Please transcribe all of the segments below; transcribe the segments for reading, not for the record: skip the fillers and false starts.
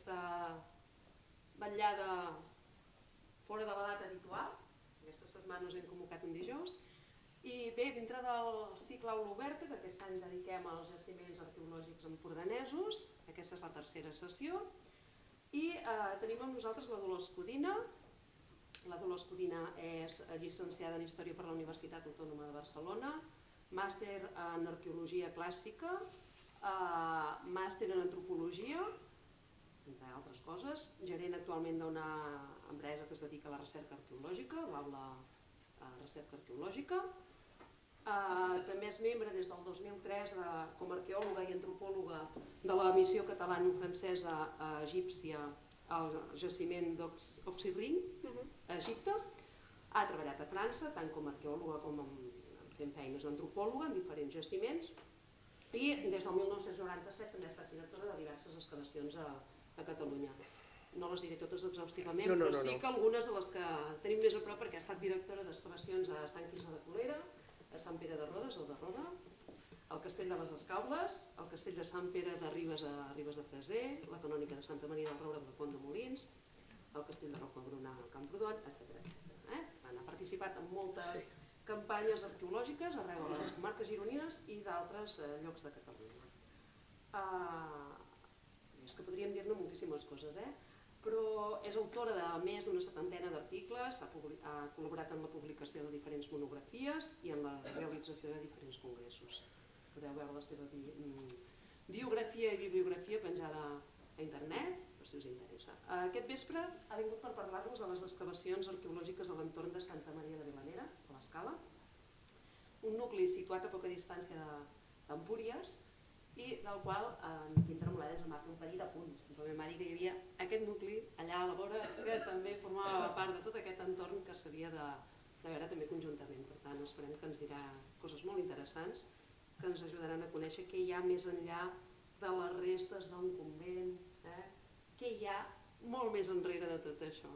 aquesta vetllada fora de la data habitual. Aquesta setmana us hem convocat un dijous. I bé, dintre del cicle Aula Oberta, que aquest any dediquem als jaciments arqueològics empordanesos, aquesta és la tercera sessió, i tenim amb nosaltres la Dolors Codina. La Dolors Codina és llicenciada en Història per la Universitat Autònoma de Barcelona, màster en Arqueologia Clàssica, màster en Antropologia, entre altres coses, gerent actualment d'una empresa que es dedica a la recerca arqueològica, l'Aula Recerca Arqueològica. També és membre des del 2003 com a arqueòloga i antropòloga de la missió catalano-francesa egípcia al jaciment d'Oxirring, a Egipte. Ha treballat a França, tant com a arqueòloga com fent feines d'antropòloga en diferents jaciments. I des del 1997 també ha estat directora de diverses excavacions a Catalunya. No les diré totes exhaustivament, però sí que algunes de les que tenim més a prop, perquè ha estat directora d'excavacions a Sant Quirze de Colera, a Sant Pere de Rodes o de Roda, al Castell de les Escaules, al Castell de Sant Pere de Ribes a Ribes de Freser, la Canònica de Santa Maria del Roure de Pont de Molins, el Castell de Rocabruna a Camprodon, etc. Ha participat en moltes campanyes arqueològiques arreu de les comarques gironines i d'altres llocs de Catalunya. És que podríem dir-ne moltíssimes coses, però és autora de més d'una setantena d'articles, ha col·laborat en la publicació de diferents monografies i en la realització de diferents congressos. Podeu veure la seva biografia i bibliografia penjada a internet, per si us interessa. Aquest vespre ha vingut per parlar-nos de les excavacions arqueològiques a l'entorn de Santa Maria de Vilanera, a l'Escala, un nucli situat a poca distància d'Empúries, i del qual en Quim Tremolades em va fer un parell d'apunts. Em va dir que hi havia aquest nucli allà a la vora que també formava part de tot aquest entorn que s'havia de veure també conjuntament. Per tant, esperem que ens dirà coses molt interessants que ens ajudaran a conèixer què hi ha més enllà de les restes d'un convent, què hi ha molt més enrere de tot això.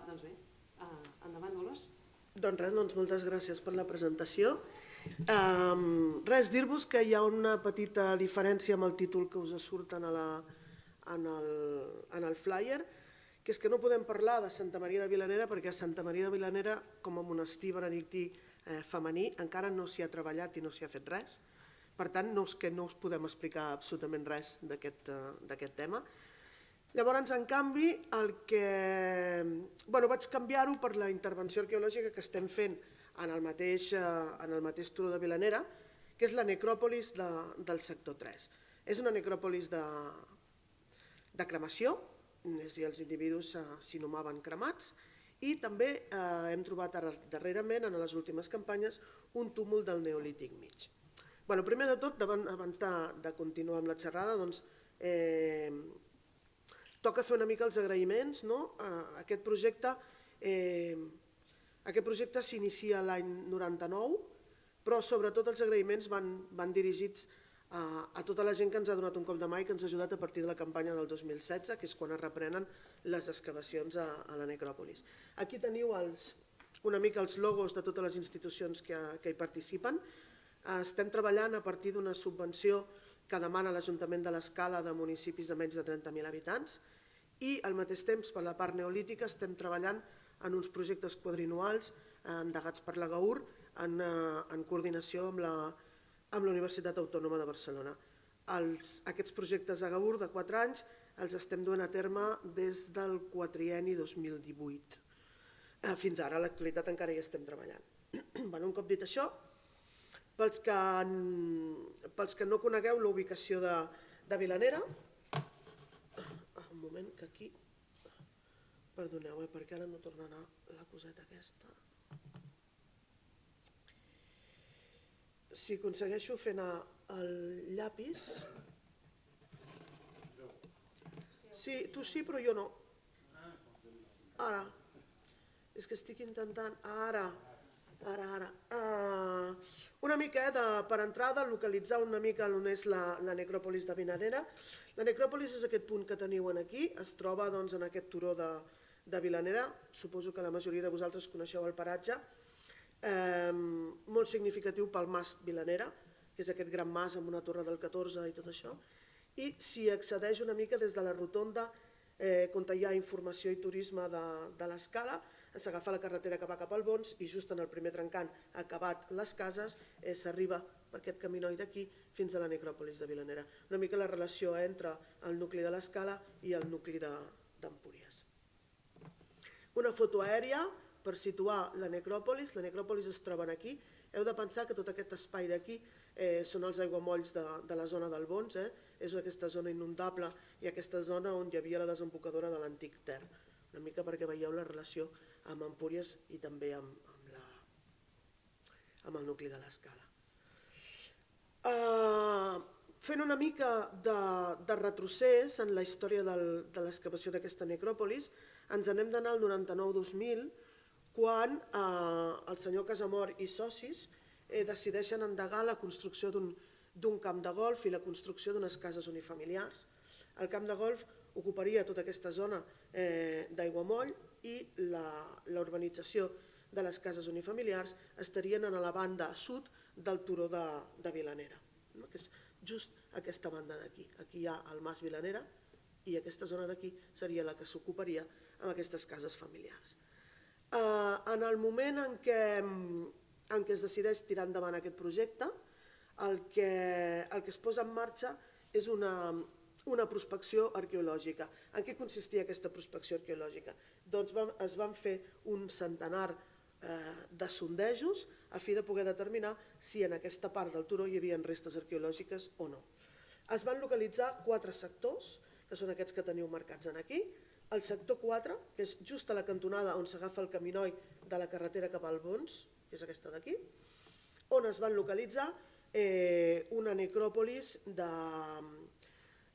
Doncs bé, endavant, Dolors. Doncs res, moltes gràcies per la presentació. Res, dir-vos que hi ha una petita diferència amb el títol que us surt en el flyer, que és que no podem parlar de Santa Maria de Vilanera perquè a Santa Maria de Vilanera, com a monestir benedictí femení, encara no s'hi ha treballat i no s'hi ha fet res. Per tant, no us podem explicar absolutament res d'aquest tema. Llavors, en canvi, vaig canviar-ho per la intervenció arqueològica que estem fent en el mateix turó de Vilanera, que és la necròpolis del sector 3. És una necròpolis de cremació, és a dir, els individus s'inhumaven cremats, i també hem trobat darrerament, en les últimes campanyes, un túmul del Neolític mig. Primer de tot, abans de continuar amb la xerrada, toca fer una mica els agraïments. Aquest projecte s'inicia l'any 99, però sobretot els agraïments van dirigits a tota la gent que ens ha donat un cop de mà i que ens ha ajudat a partir de la campanya del 2016, que és quan es reprenen les excavacions a la necròpolis. Aquí teniu una mica els logos de totes les institucions que hi participen. Estem treballant a partir d'una subvenció que demana l'Ajuntament de l'Escala de municipis de menys de 30.000 habitants i al mateix temps, per la part neolítica, estem treballant en uns projectes quadriennals endegats per la GAUR en coordinació amb la Universitat Autònoma de Barcelona. Aquests projectes a GAUR de 4 anys els estem duent a terme des del quatrienni 2018. Fins ara, a l'actualitat, encara hi estem treballant. Un cop dit això, pels que no conegueu la ubicació de Vilanera, un moment que aquí, perdoneu, perquè ara no torna a anar la coseta aquesta. Si aconsegueixo fer anar el llapis... Sí, tu sí, però jo no. Ara. És que estic intentant... Ara. Una mica, per entrada, localitzar una mica on és la necròpolis de Vilanera. La necròpolis és aquest punt que teniu aquí, es troba en aquest turó de Vilanera, suposo que la majoria de vosaltres coneixeu el paratge, molt significatiu pel mas Vilanera, que és aquest gran mas amb una torre del 14 i tot això, i s'hi accedeix una mica des de la rotonda on hi ha informació i turisme de l'Escala, s'agafa la carretera que va cap al Bons i just en el primer trencant, acabat les cases, s'arriba per aquest caminoi d'aquí fins a la necròpolis de Vilanera. Una mica la relació entre el nucli de l'Escala i el nucli d'Empúries. Una foto aèria per situar la necròpolis. La necròpolis es troba aquí. Heu de pensar que tot aquest espai d'aquí són els aiguamolls de la zona del Bons, és aquesta zona inundable i aquesta zona on hi havia la desembocadura de l'antic Ter, una mica perquè veieu la relació amb Empúries i també amb el nucli de l'Escala. Fent una mica de retrocés en la història de l'excavació d'aquesta necròpolis, ens n'hem d'anar al 99-2000, quan el senyor Casamor i socis decideixen endegar la construcció d'un camp de golf i la construcció d'unes cases unifamiliars. El camp de golf ocuparia tota aquesta zona d'aiguamoll i la urbanització de les cases unifamiliars estarien a la banda sud del turó de Vilanera, que és just aquesta banda d'aquí. Aquí hi ha el Mas Vilanera i aquesta zona d'aquí seria la que s'ocuparia amb aquestes cases familiars. En el moment en què es decideix tirar endavant aquest projecte, el que es posa en marxa és una prospecció arqueològica. En què consistia aquesta prospecció arqueològica? Doncs es van fer un centenar de sondejos a fi de poder determinar si en aquesta part del turó hi havia restes arqueològiques o no. Es van localitzar 4 sectors, que són aquests que teniu marcats aquí. El sector 4, que és just a la cantonada on s'agafa el caminoi de la carretera cap al Bons, que és aquesta d'aquí, on es van localitzar una necròpolis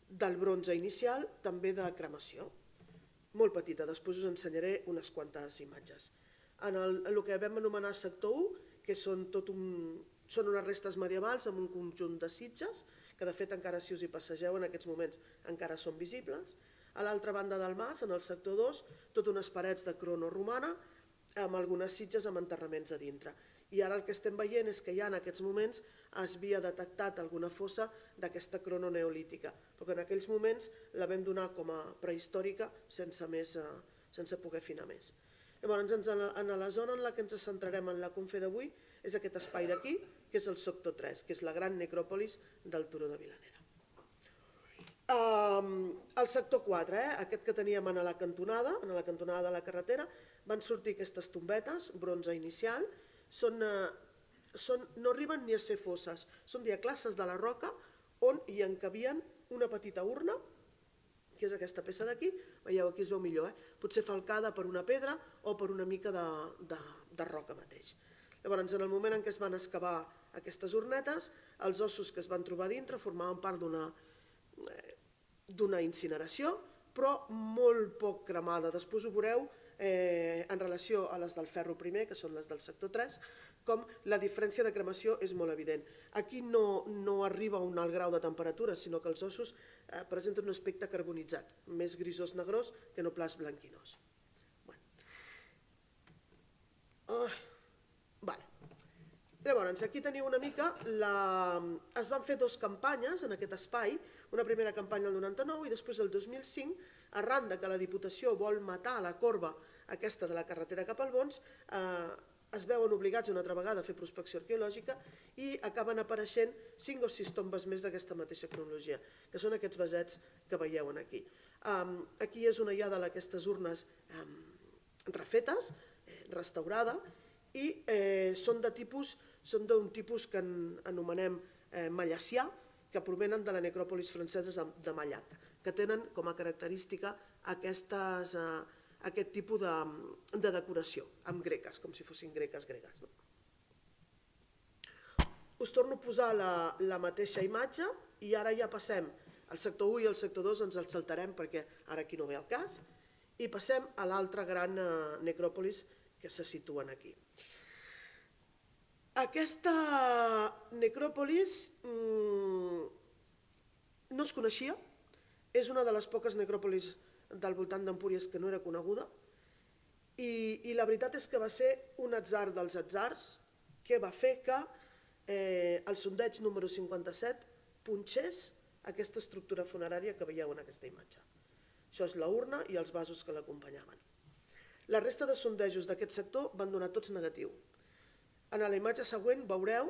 del bronze inicial, també de cremació, molt petita. Després us ensenyaré unes quantes imatges. En el que vam anomenar sector 1, que són unes restes medievals amb un conjunt de sitges, que de fet encara si us hi passegeu en aquests moments encara són visibles. A l'altra banda del mas, en el sector 2, tot unes parets de crono romana amb algunes sitges amb enterraments a dintre. I ara el que estem veient és que ja en aquests moments es havia detectat alguna fossa d'aquesta crono neolítica, però que en aquells moments la vam donar com a prehistòrica sense poder afinar més. Llavors, en la zona en la que ens centrarem en la confe d'avui és aquest espai d'aquí, que és el sector 3, que és la gran necròpolis del turó de Vilanera. El sector 4, aquest que teníem a la cantonada de la carretera, van sortir aquestes tombetes, bronze inicial, no arriben ni a ser fosses, són diaclasses de la roca on hi encabien una petita urna, que és aquesta peça d'aquí, veieu, aquí es veu millor, potser falcada per una pedra o per una mica de roca mateix. Llavors, en el moment en què es van excavar aquestes urnetes, els ossos que es van trobar dintre formaven part d'una incineració, però molt poc cremada. Després ho veureu en relació a les del ferro primer, que són les del sector 3, com la diferència de cremació és molt evident. Aquí no arriba a un alt grau de temperatura, sinó que els ossos presenten un aspecte carbonitzat, més grisós negrós que no pas blanquinós. Llavors, aquí teniu una mica, es van fer 2 campanyes en aquest espai, una primera campanya el 99 i després el 2005, arran que la Diputació vol matar la corba aquesta de la carretera cap al Bons, es veuen obligats una altra vegada a fer prospecció arqueològica i acaben apareixent 5 o 6 tombes més d'aquesta mateixa cronologia, que són aquests vasets que veieu aquí. Aquí és una ja d'aquestes urnes refetes, restaurada, i són d'un tipus que anomenem mallacià, que provenen de la necròpolis francesa de Mallac, que tenen com a característica aquest tipus de decoració, amb greques, com si fossin gregues. Us torno a posar la mateixa imatge i ara ja passem al sector 1 i al sector 2, ens els saltarem perquè ara aquí no ve el cas, i passem a l'altra gran necròpolis que se situen aquí. Aquesta necròpolis no es coneixia, és una de les poques necròpolis del voltant d'Empúries que no era coneguda i la veritat és que va ser un atzar dels atzars que va fer que el sondeig número 57 punxés aquesta estructura funerària que veieu en aquesta imatge. Això és la urna i els vasos que l'acompanyaven. La resta de sondejos d'aquest sector van donar tots negatiu. En la imatge següent veureu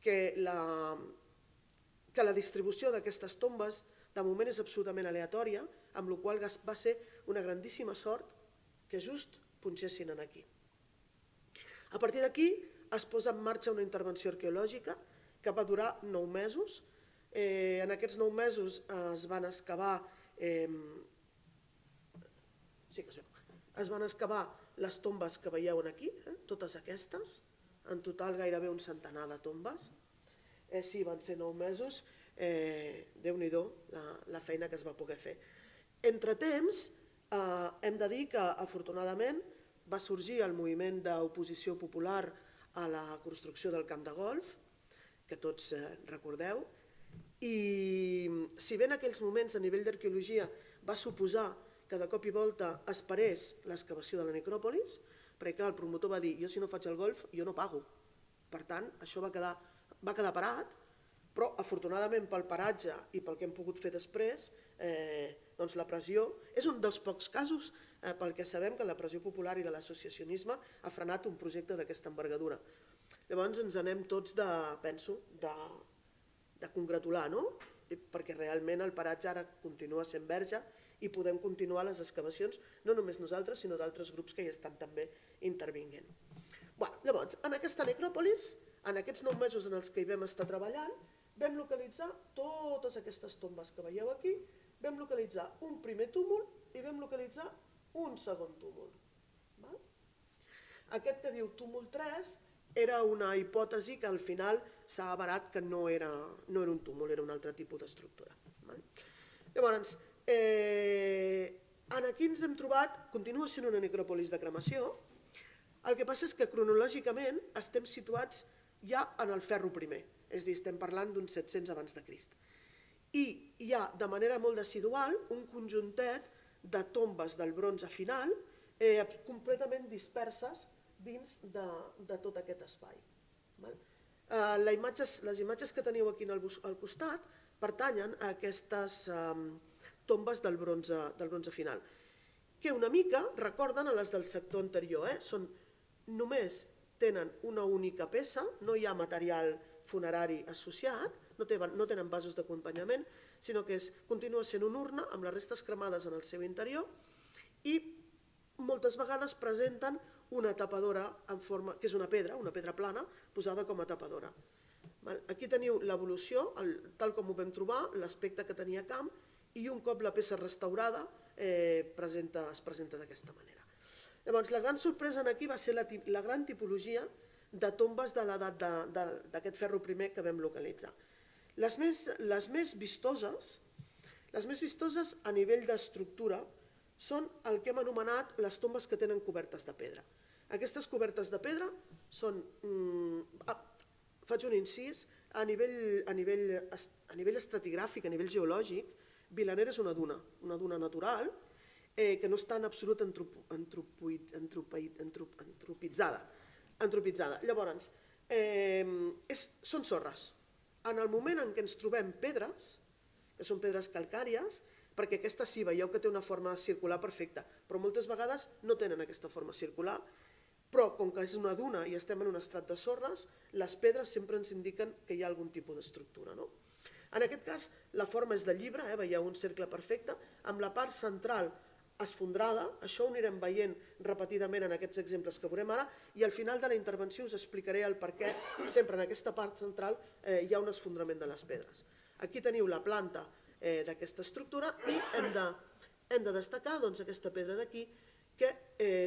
que la distribució d'aquestes tombes de moment és absolutament aleatòria, amb la qual cosa va ser una grandíssima sort que just punxessin aquí. A partir d'aquí es posa en marxa una intervenció arqueològica que va durar 9 mesos. En aquests 9 mesos es van excavar les tombes que veieu aquí, totes aquestes, en total gairebé un centenar de tombes. Sí, van ser 9 mesos, Déu-n'hi-do la feina que es va poder fer. Entre temps, hem de dir que afortunadament va sorgir el moviment d'oposició popular a la construcció del camp de golf, que tots recordeu, i si bé en aquells moments a nivell d'arqueologia va suposar que de cop i volta es parés l'excavació de la necròpolis, perquè el promotor va dir, jo si no faig el golf, jo no pago. Per tant, això va quedar parat, però afortunadament pel paratge i pel que hem pogut fer després, doncs la pressió és un dels pocs casos pel que sabem que la pressió popular i de l'associacionisme ha frenat un projecte d'aquesta envergadura. Llavors ens anem tots, penso, de congratular, no? Perquè realment el paratge ara continua sent verge i podem continuar les excavacions, no només nosaltres, sinó d'altres grups que hi estan també intervinguent. Llavors, en aquesta necròpolis, en aquests 9 mesos en els que hi vam estar treballant, vam localitzar totes aquestes tombes que veieu aquí, vam localitzar un primer túmul i vam localitzar un segon túmul. Aquest que diu túmul 3 era una hipòtesi que al final s'ha avarat que no era un túmul, era un altre tipus d'estructura. Llavors, aquí ens hem trobat, continua sent una necròpolis de cremació, el que passa és que cronològicament estem situats ja en el ferro primer, és a dir, estem parlant d'uns 700 abans de Crist. I hi ha de manera molt decidual un conjuntet de tombes del bronze final completament disperses dins de tot aquest espai. Les imatges que teniu aquí al costat pertanyen a aquestes tombes del bronze final, que una mica recorden a les del sector anterior. Només tenen una única peça, no hi ha material funerari associat, no tenen vasos d'acompanyament, sinó que continua sent una urna amb les restes cremades en el seu interior i moltes vegades presenten una tapadora en forma, que és una pedra plana, posada com a tapadora. Aquí teniu l'evolució, tal com ho vam trobar, l'aspecte que tenia camp, i un cop la peça restaurada es presenta d'aquesta manera. Llavors, la gran sorpresa aquí va ser la gran tipologia de tombes de l'edat d'aquest ferro primer que vam localitzar. Les més vistoses a nivell d'estructura són el que hem anomenat les tombes que tenen cobertes de pedra. Aquestes cobertes de pedra són, faig un incís, a nivell estratigràfic, a nivell geològic, Vilanera és una duna natural, que no està en absolut antropitzada. Llavors, són sorres. En el moment en què ens trobem pedres, que són pedres calcàries, perquè aquesta sí, veieu que té una forma circular perfecta, però moltes vegades no tenen aquesta forma circular, però com que és una duna i estem en un estrat de sorres, les pedres sempre ens indiquen que hi ha algun tipus d'estructura. En aquest cas, la forma és de llibre, veieu un cercle perfecte, amb la part central esfondrada, això ho anirem veient repetidament en aquests exemples que veurem ara, i al final de la intervenció us explicaré el per què sempre en aquesta part central hi ha un esfondrament de les pedres. Aquí teniu la planta d'aquesta estructura i hem de destacar aquesta pedra d'aquí, que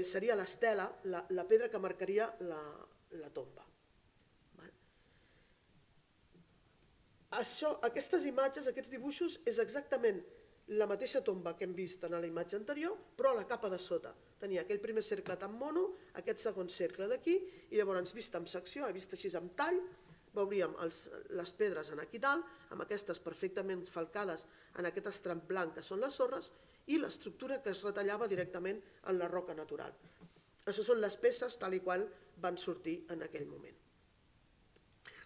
seria l'estela, la pedra que marcaria la tomba. Aquestes imatges, aquests dibuixos, és exactament la mateixa tomba que hem vist en la imatge anterior, però a la capa de sota. Tenia aquell primer cercle tan mono, aquest segon cercle d'aquí, i llavors vist en secció, vist així amb tall, veuríem les pedres aquí dalt, amb aquestes perfectament falcades en aquest estram blanc que són les sorres, i l'estructura que es retallava directament en la roca natural. Això són les peces tal i qual van sortir en aquell moment.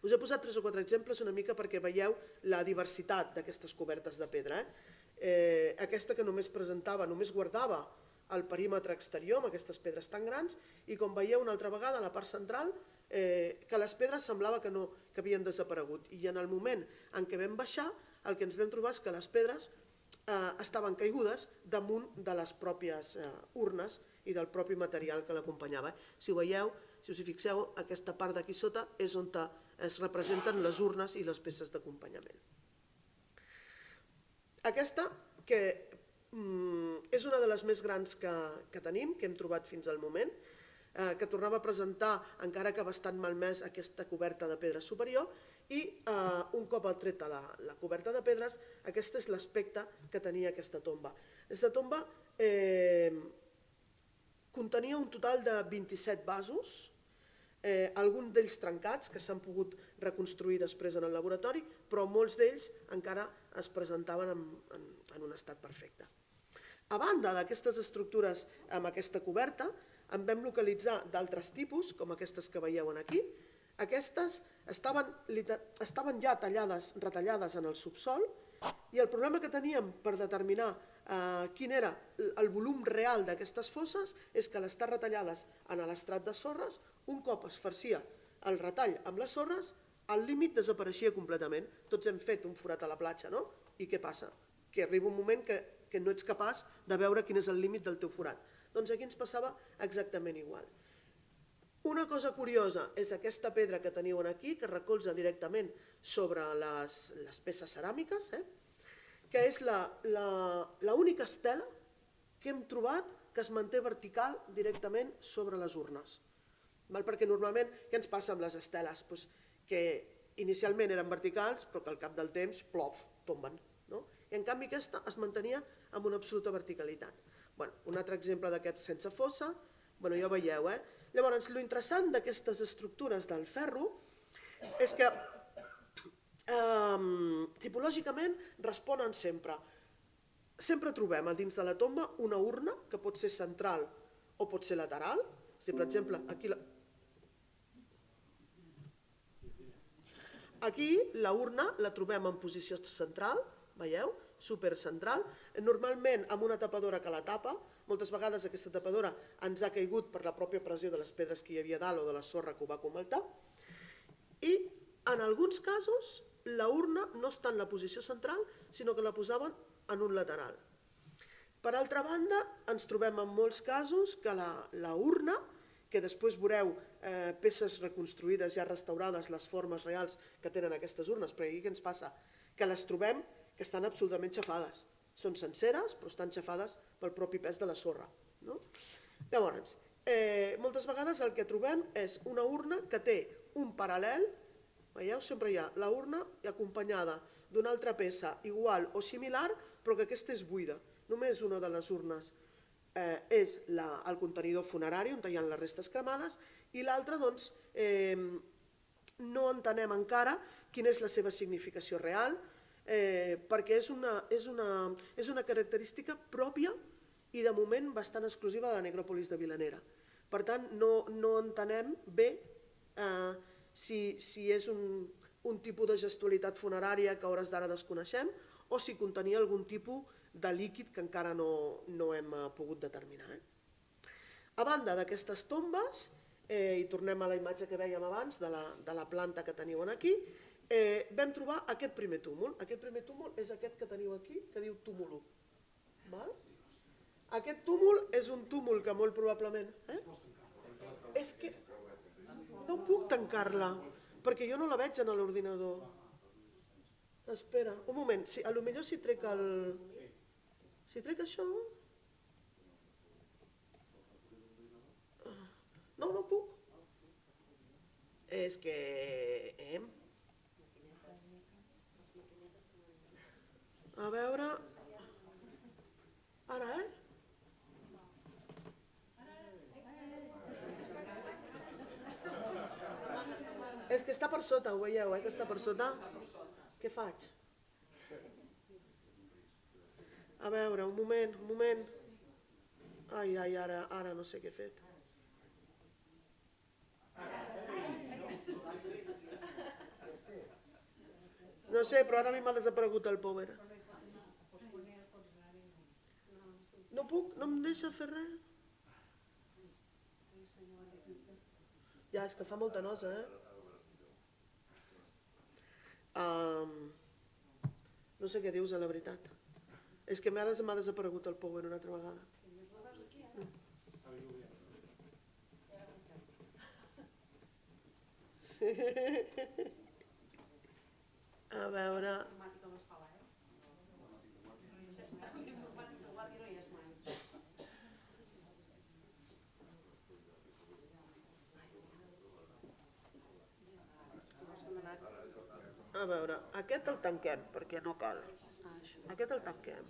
Us he posat 3 o 4 exemples una mica perquè veieu la diversitat d'aquestes cobertes de pedra. Aquesta que només presentava, només guardava el perímetre exterior amb aquestes pedres tan grans, i com veieu una altra vegada a la part central que les pedres semblava que havien desaparegut, i en el moment en què vam baixar el que ens vam trobar és que les pedres estaven caigudes damunt de les pròpies urnes i del propi material que l'acompanyava. Si ho veieu, si us hi fixeu, aquesta part d'aquí sota és on es representen les urnes i les peces d'acompanyament. Aquesta, que és una de les més grans que tenim, que hem trobat fins al moment, que tornava a presentar, encara que bastant malmès, aquesta coberta de pedra superior, i un cop ha tret la coberta de pedres, aquest és l'aspecte que tenia aquesta tomba. Aquesta tomba contenia un total de 27 vasos, alguns d'ells trencats, que s'han pogut reconstruir després en el laboratori, però molts d'ells encara es presentaven en un estat perfecte. A banda d'aquestes estructures amb aquesta coberta, en vam localitzar d'altres tipus, com aquestes que veieu aquí. Aquestes estaven ja retallades en el subsol, i el problema que teníem per determinar quin era el volum real d'aquestes fosses és que a l'estar retallades en l'estrat de sorres, un cop es farcia el retall amb les sorres, el límit desapareixia completament. Tots hem fet un forat a la platja, no? I què passa? Que arriba un moment que no ets capaç de veure quin és el límit del teu forat. Doncs aquí ens passava exactament igual. Una cosa curiosa és aquesta pedra que teniu aquí, que recolza directament sobre les peces ceràmiques, que és l'única estela que hem trobat que es manté vertical directament sobre les urnes. Perquè normalment, què ens passa amb les esteles? Que inicialment eren verticals, però que al cap del temps, plof, tomben. I en canvi aquesta es mantenia amb una absoluta verticalitat. Un altre exemple d'aquests sense fossa, ja ho veieu. Llavors, l'interessant d'aquestes estructures del ferro és que tipològicament responen sempre. Sempre trobem a dins de la tomba una urna que pot ser central o pot ser lateral. Per exemple, aquí la urna la trobem en posició central, veieu? Supercentral, normalment amb una tapadora que la tapa. Moltes vegades aquesta tapadora ens ha caigut per la pròpia pressió de les pedres que hi havia dalt o de la sorra que ho va comentar. I en alguns casos la urna no està en la posició central, sinó que la posaven en un lateral. Per altra banda, ens trobem en molts casos que la urna, que després veureu peces reconstruïdes, ja restaurades, les formes reals que tenen aquestes urnes, perquè aquí què ens passa? Que les trobem que estan absolutament xafades. Són senceres, però estan xafades pel propi pes de la sorra. Llavors, moltes vegades el que trobem és una urna que té un paral·lel, veieu? Sempre hi ha la urna acompanyada d'una altra peça igual o similar, però que aquesta és buida. Només una de les urnes és el contenidor funerari, on hi ha les restes cremades, i l'altra, doncs, no entenem encara quina és la seva significació real, perquè és una característica pròpia i de moment bastant exclusiva de la necròpolis de Vilanera. Per tant, no entenem bé si és un tipus de gestualitat funerària que a hores d'ara desconeixem o si contenia algun tipus de líquid que encara no hem pogut determinar. A banda d'aquestes tombes, i tornem a la imatge que vèiem abans de la planta que teniu aquí, vam trobar aquest primer túmul. Aquest primer túmul és aquest que teniu aquí, que diu túmulo. Aquest túmul és un túmul que molt probablement... És que no puc tancar-la, perquè jo no la veig en l'ordinador. Espera, un moment, potser si trec el... Si trec això... No puc. És que... A veure... Ara, És que està per sota, ho veieu, que està per sota? Què faig? A veure, un moment. Ai, ara no sé què he fet. No sé, però ara a mi m'ha desaparegut el power. No puc? No em deixa fer res? Ja, és que fa molta nosa, No sé què dius, a la veritat. És que m'ha desaparegut el power una altra vegada. A veure... A veure, aquest el tanquem, perquè no cal. Aquest el tanquem.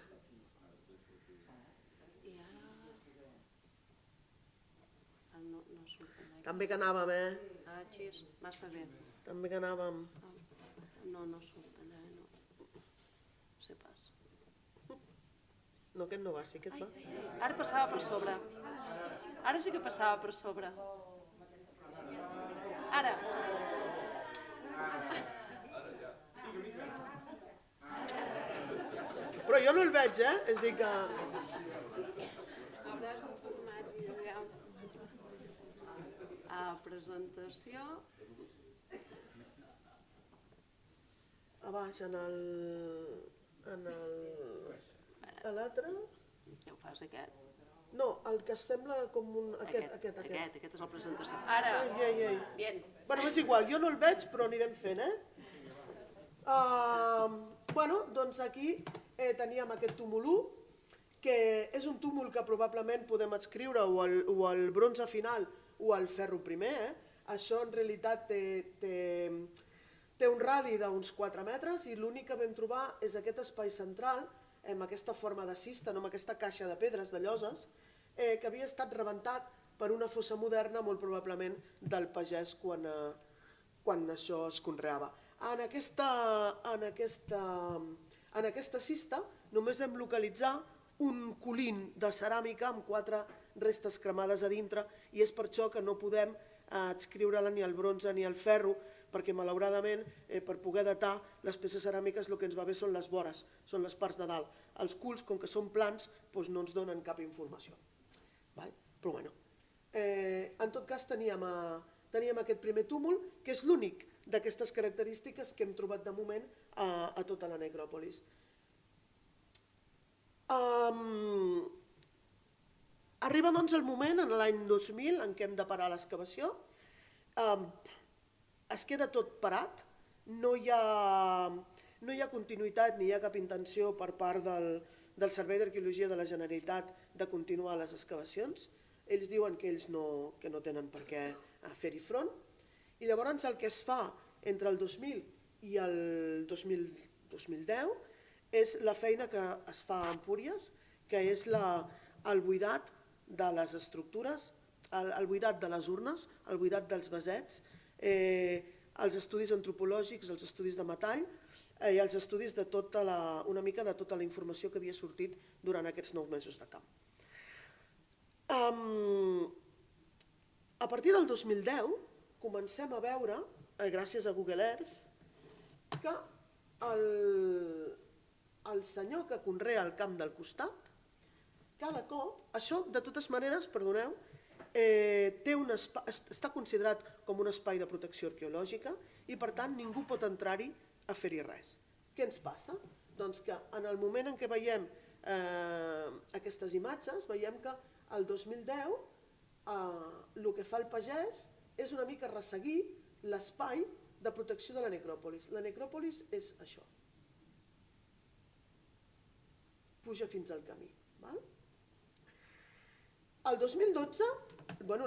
També que anàvem, Ah, xis, massa bé. També que anàvem. No surt allà, no. No sé pas. No, aquest no va, sí, aquest va. Ara passava per sobre. Ara sí que passava per sobre. Ara. Però jo no el veig, És a dir que... Hauràs de tornar-hi allà. A presentació. A baix, a l'altre... Ja ho fas, aquest? No, el que sembla com un... Aquest. Aquest és la presentació. Ara. Ai. Bien. Bueno, és igual, jo no el veig, però anirem fent, Bueno, doncs aquí teníem aquest túmul 1, que és un túmul que probablement podem adscriure o al bronze final o al ferro primer. Això en realitat té un radi d'uns 4 metres i l'únic que vam trobar és aquest espai central, amb aquesta forma de cista, amb aquesta caixa de pedres, de lloses, que havia estat rebentat per una fossa moderna, molt probablement del pagès quan això es conreava. En aquesta cista només vam localitzar un colín de ceràmica amb 4 restes cremades a dintre i és per això que no podem adscriure-la ni al bronze ni al ferro, perquè malauradament per poder datar les peces ceràmiques el que ens va bé són les vores, són les parts de dalt. Els culs, com que són plans, no ens donen cap informació. Però bueno, en tot cas teníem aquest primer túmul, que és l'únic d'aquestes característiques que hem trobat de moment a tota la necròpolis. Arriba doncs el moment, en l'any 2000, en què hem de parar l'excavació. Es queda tot parat, no hi ha continuïtat ni hi ha cap intenció per part del Servei d'Arqueologia de la Generalitat de continuar les excavacions. Ells diuen que ells no tenen per què fer-hi front. I llavors el que es fa entre el 2000 i el 2010 és la feina que es fa a Empúries, que és el buidat de les estructures, el buidat de les urnes, el buidat dels vasets, els estudis antropològics, els estudis de metall i els estudis de una mica de tota la informació que havia sortit durant aquests 9 mesos de camp. A partir del 2010 comencem a veure, gràcies a Google Earth, que el senyor que conrea el camp del costat, cada cop, això de totes maneres, perdoneu, està considerat com un espai de protecció arqueològica i per tant ningú pot entrar-hi a fer-hi res. Què ens passa? Doncs que en el moment en què veiem aquestes imatges, veiem que el 2010 el que fa el pagès és una mica resseguir l'espai de protecció de la necròpolis. La necròpolis és això. Puja fins al camí. El 2012,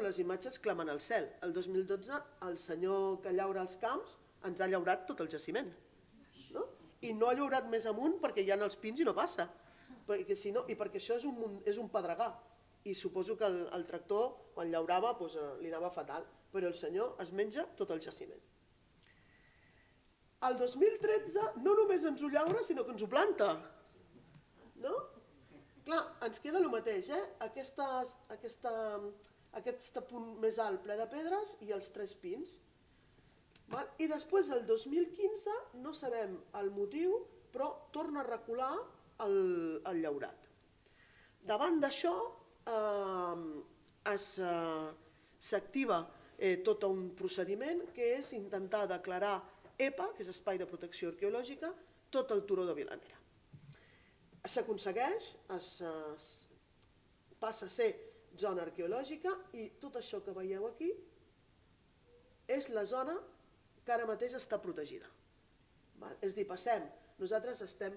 les imatges clamen al cel. El 2012 el senyor que llaura els camps ens ha llaurat tot el jaciment. I no ha llaurat més amunt perquè hi ha els pins i no passa. I perquè això és un pedregar. I suposo que el tractor, quan llaurava, li anava fatal. Però el senyor es menja tot el jaciment. El 2013 no només ens ho llaura, sinó que ens ho planta. No? Clar, ens queda el mateix, aquest punt més alt ple de pedres i els 3 pins. I després, el 2015, no sabem el motiu, però torna a recular el llaurat. Davant d'això, s'activa tot un procediment que és intentar declarar EPA, que és Espai de Protecció Arqueològica, tot el turó de Vilanera. S'aconsegueix, passa a ser zona arqueològica i tot això que veieu aquí és la zona que ara mateix està protegida. És a dir, passem, nosaltres estem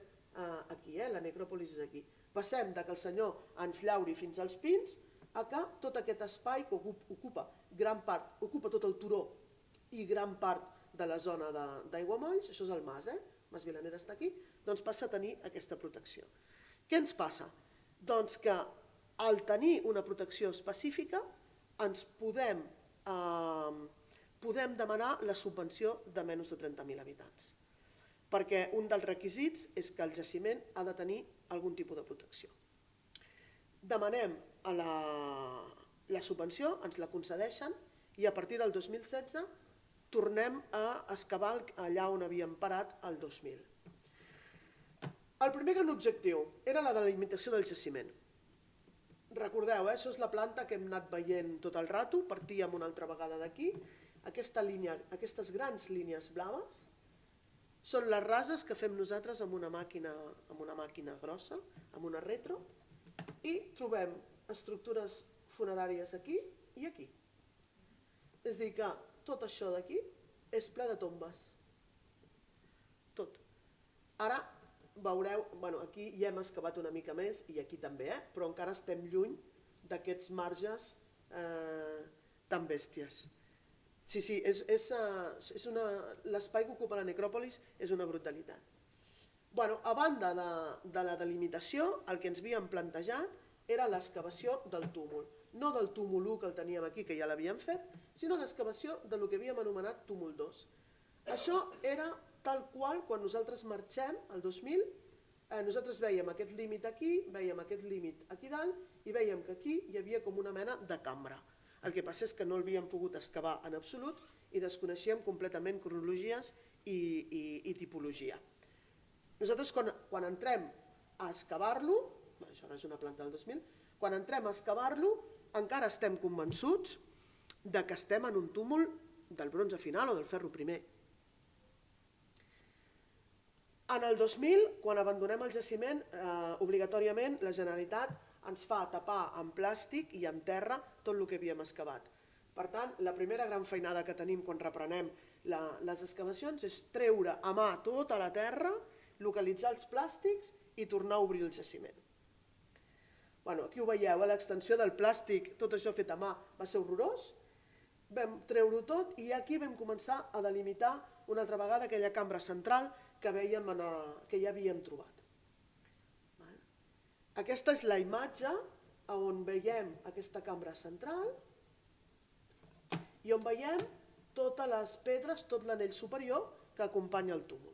aquí, la necròpolis és aquí, passem que el senyor ens llauri fins als pins a que tot aquest espai que ocupa gran part, ocupa tot el turó i gran part de la zona d'Aiguamolls, això és el Mas, Mas Vilanera està aquí, doncs passa a tenir aquesta protecció. Què ens passa? Doncs que al tenir una protecció específica ens podem demanar la subvenció de menys de 30.000 habitants, perquè un dels requisits és que el jaciment ha de tenir algun tipus de protecció. Demanem la subvenció, ens la concedeixen i a partir del 2016 tornem a excavar allà on havíem parat el 2000. El primer gran objectiu era la delimitació del jaciment. Recordeu, això és la planta que hem anat veient tot el rato, partíem una altra vegada d'aquí. Aquestes grans línies blaves són les rases que fem nosaltres amb una màquina grossa, amb una retro, i trobem estructures funeràries aquí i aquí. És a dir, que tot això d'aquí és ple de tombes. Tot. Ara veureu, aquí ja hem excavat una mica més i aquí també, però encara estem lluny d'aquests marges tan bèsties. Sí, l'espai que ocupa la necròpolis és una brutalitat. A banda de la delimitació, el que ens havíem plantejat era l'excavació del túmul. No del túmul 1 que el teníem aquí, que ja l'havíem fet, sinó l'excavació del que havíem anomenat túmul 2. Això era tal qual quan nosaltres marxem, el 2000, nosaltres vèiem aquest límit aquí, vèiem aquest límit aquí dalt i vèiem que aquí hi havia com una mena de cambra. El que passa és que no l'havíem pogut excavar en absolut i desconeixíem completament cronologies i tipologia. Nosaltres quan entrem a excavar-lo, això no és una planta del 2000, quan entrem a excavar-lo encara estem convençuts que estem en un túmul del bronze final o del ferro primer. En el 2000, quan abandonem el jaciment, obligatòriament la Generalitat ens fa tapar amb plàstic i amb terra tot el que havíem excavat. Per tant, la primera gran feinada que tenim quan reprenem les excavacions és treure a mà tota la terra, localitzar els plàstics i tornar a obrir el jaciment. Aquí ho veieu, l'extensió del plàstic, tot això fet a mà va ser horrorós. Vam treure-ho tot i aquí vam començar a delimitar una altra vegada aquella cambra central que ja havíem trobat. Aquesta és la imatge on veiem aquesta cambra central i on veiem totes les pedres, tot l'anell superior que acompanya el túmul.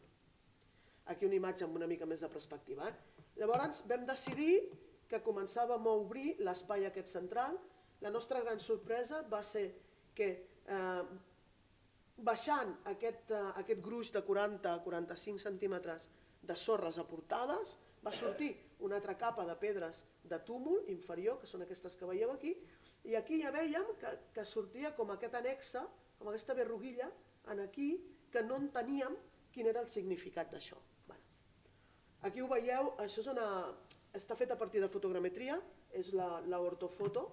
Aquí una imatge amb una mica més de perspectiva. Llavors vam decidir que començàvem a obrir l'espai aquest central. La nostra gran sorpresa va ser que baixant aquest gruix de 40-45 centímetres de sorres aportades va sortir una altra capa de pedres de túmul inferior, que són aquestes que veieu aquí, i aquí ja vèiem que sortia com aquest anexe, com aquesta berruguilla, aquí, que no enteníem quin era el significat d'això. Aquí ho veieu, això està fet a partir de fotogrametria, és l'ortofoto,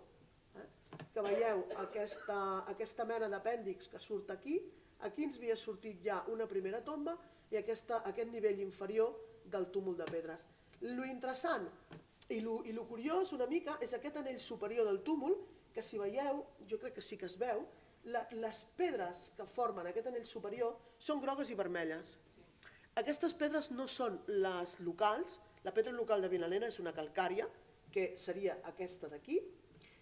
que veieu aquesta mena d'apèndix que surt aquí ens havia sortit ja una primera tomba i aquest nivell inferior del túmul de pedres. Lo interessant i lo curiós una mica és aquest anell superior del túmul, que si veieu, jo crec que sí que es veu, les pedres que formen aquest anell superior són grogues i vermelles. Aquestes pedres no són les locals, la pedra local de Vilanera és una calcària, que seria aquesta d'aquí.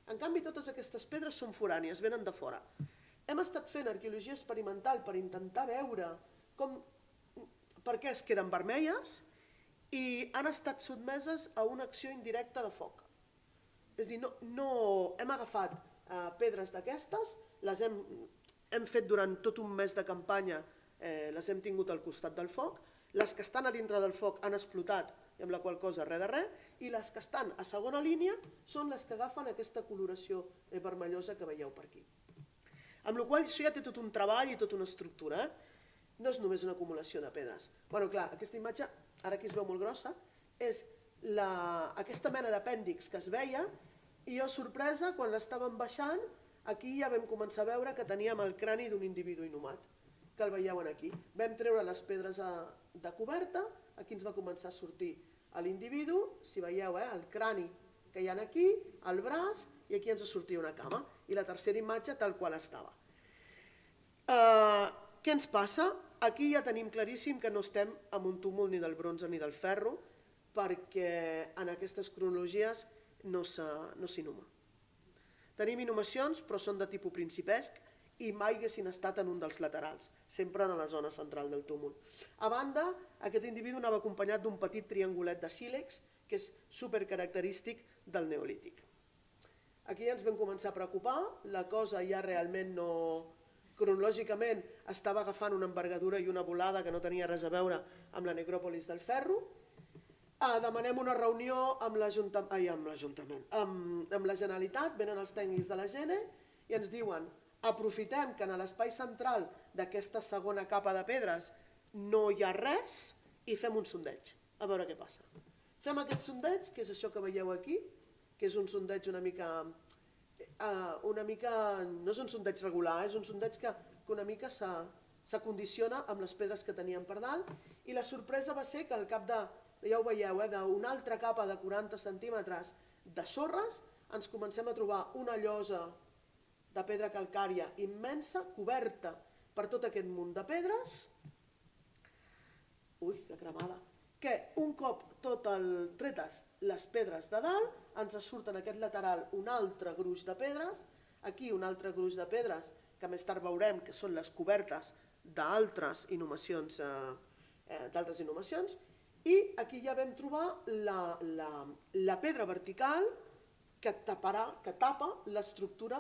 En canvi, totes aquestes pedres són forànies, venen de fora. Hem estat fent arqueologia experimental per intentar veure per què es queden vermelles i han estat sotmeses a una acció indirecta de foc. És a dir, hem agafat pedres d'aquestes, les hem hem fet durant tot un mes de campanya, les hem tingut al costat del foc, les que estan a dintre del foc han explotat, i amb la qual cosa res de res, i les que estan a segona línia són les que agafen aquesta coloració vermellosa que veieu per aquí. Amb la qual cosa això ja té tot un treball i tota una estructura, no és només una acumulació de pedres. Bueno, clar, aquesta imatge, ara aquí es veu molt grossa, és aquesta mena d'apèndix que es veia, i jo, sorpresa, quan l'estàvem baixant, aquí ja vam començar a veure que teníem el crani d'un individu inhumat, que el veieu aquí. Vam treure les pedres de coberta, aquí ens va començar a sortir l'individu, si veieu, el crani que hi ha aquí, el braç, i aquí ens sortia una cama, i la tercera imatge tal qual estava. Què ens passa? Aquí ja tenim claríssim que no estem en un túmul ni del bronze ni del ferro, perquè en aquestes cronologies no s'inhuma. Tenim inhumacions, però són de tipus principesc, i mai haguessin estat en un dels laterals, sempre en la zona central del túmul. A banda, aquest individu anava acompanyat d'un petit triangulet de sílex, que és supercaracterístic del neolític. Aquí ja ens vam començar a preocupar, la cosa ja realment no... cronològicament estava agafant una envergadura i una volada que no tenia res a veure amb la necròpolis del ferro. Demanem una reunió amb l'Ajuntament, amb la Generalitat, venen els tècnics de la Gene i ens diuen: aprofitem que en l'espai central d'aquesta segona capa de pedres no hi ha res i fem un sondeig, a veure què passa. Fem aquest sondeig, que és això que veieu aquí, que és un sondeig una mica, no és un sondeig regular, és un sondeig que una mica s'acondiciona amb les pedres que teníem per dalt, i la sorpresa va ser que al cap de, ja ho veieu, d'una altra capa de 40 centímetres de sorres, ens comencem a trobar una llosa de pedra calcària immensa, coberta per tot aquest munt de pedres, que cremada, que un cop tretes les pedres de dalt, ens surt en aquest lateral un altre gruix de pedres, aquí un altre gruix de pedres, que més tard veurem que són les cobertes d'altres inhumacions, i aquí ja vam trobar la pedra vertical que tapa l'estructura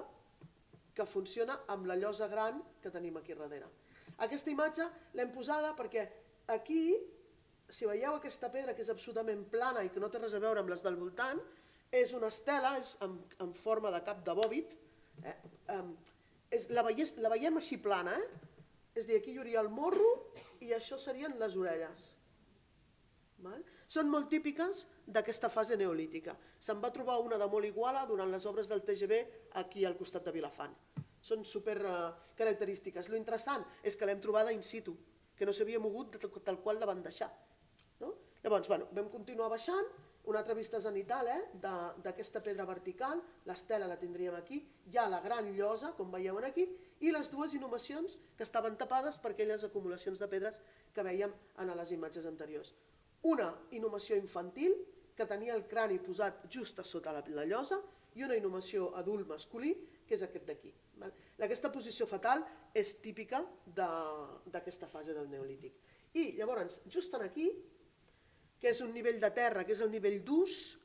que funciona amb la llosa gran que tenim aquí darrere. Aquesta imatge l'hem posada perquè aquí, si veieu aquesta pedra que és absolutament plana i que no té res a veure amb les del voltant, és una estela en forma de cap de bòvid, la veiem així plana, és a dir, aquí hi hauria el morro i això serien les orelles. Són molt típiques d'aquesta fase neolítica. Se'n va trobar una de molt iguala durant les obres del TGV aquí al costat de Vilafant. Són supercaracterístiques. Lo interessant és que l'hem trobada in situ, que no s'havia mogut tal qual la van deixar. Llavors, vam continuar baixant, una altra vista zenital d'aquesta pedra vertical, l'estela la tindríem aquí, hi ha la gran llosa, com veieu aquí, i les dues inhumacions que estaven tapades per aquelles acumulacions de pedres que vèiem en les imatges anteriors. Una inhumació infantil, que tenia el crani posat just a sota la llosa, i una inhumació adult masculí, que és aquest d'aquí. Aquesta posició fetal és típica d'aquesta fase del neolític. I llavors, just aquí, que és un nivell de terra, que és el nivell d'ús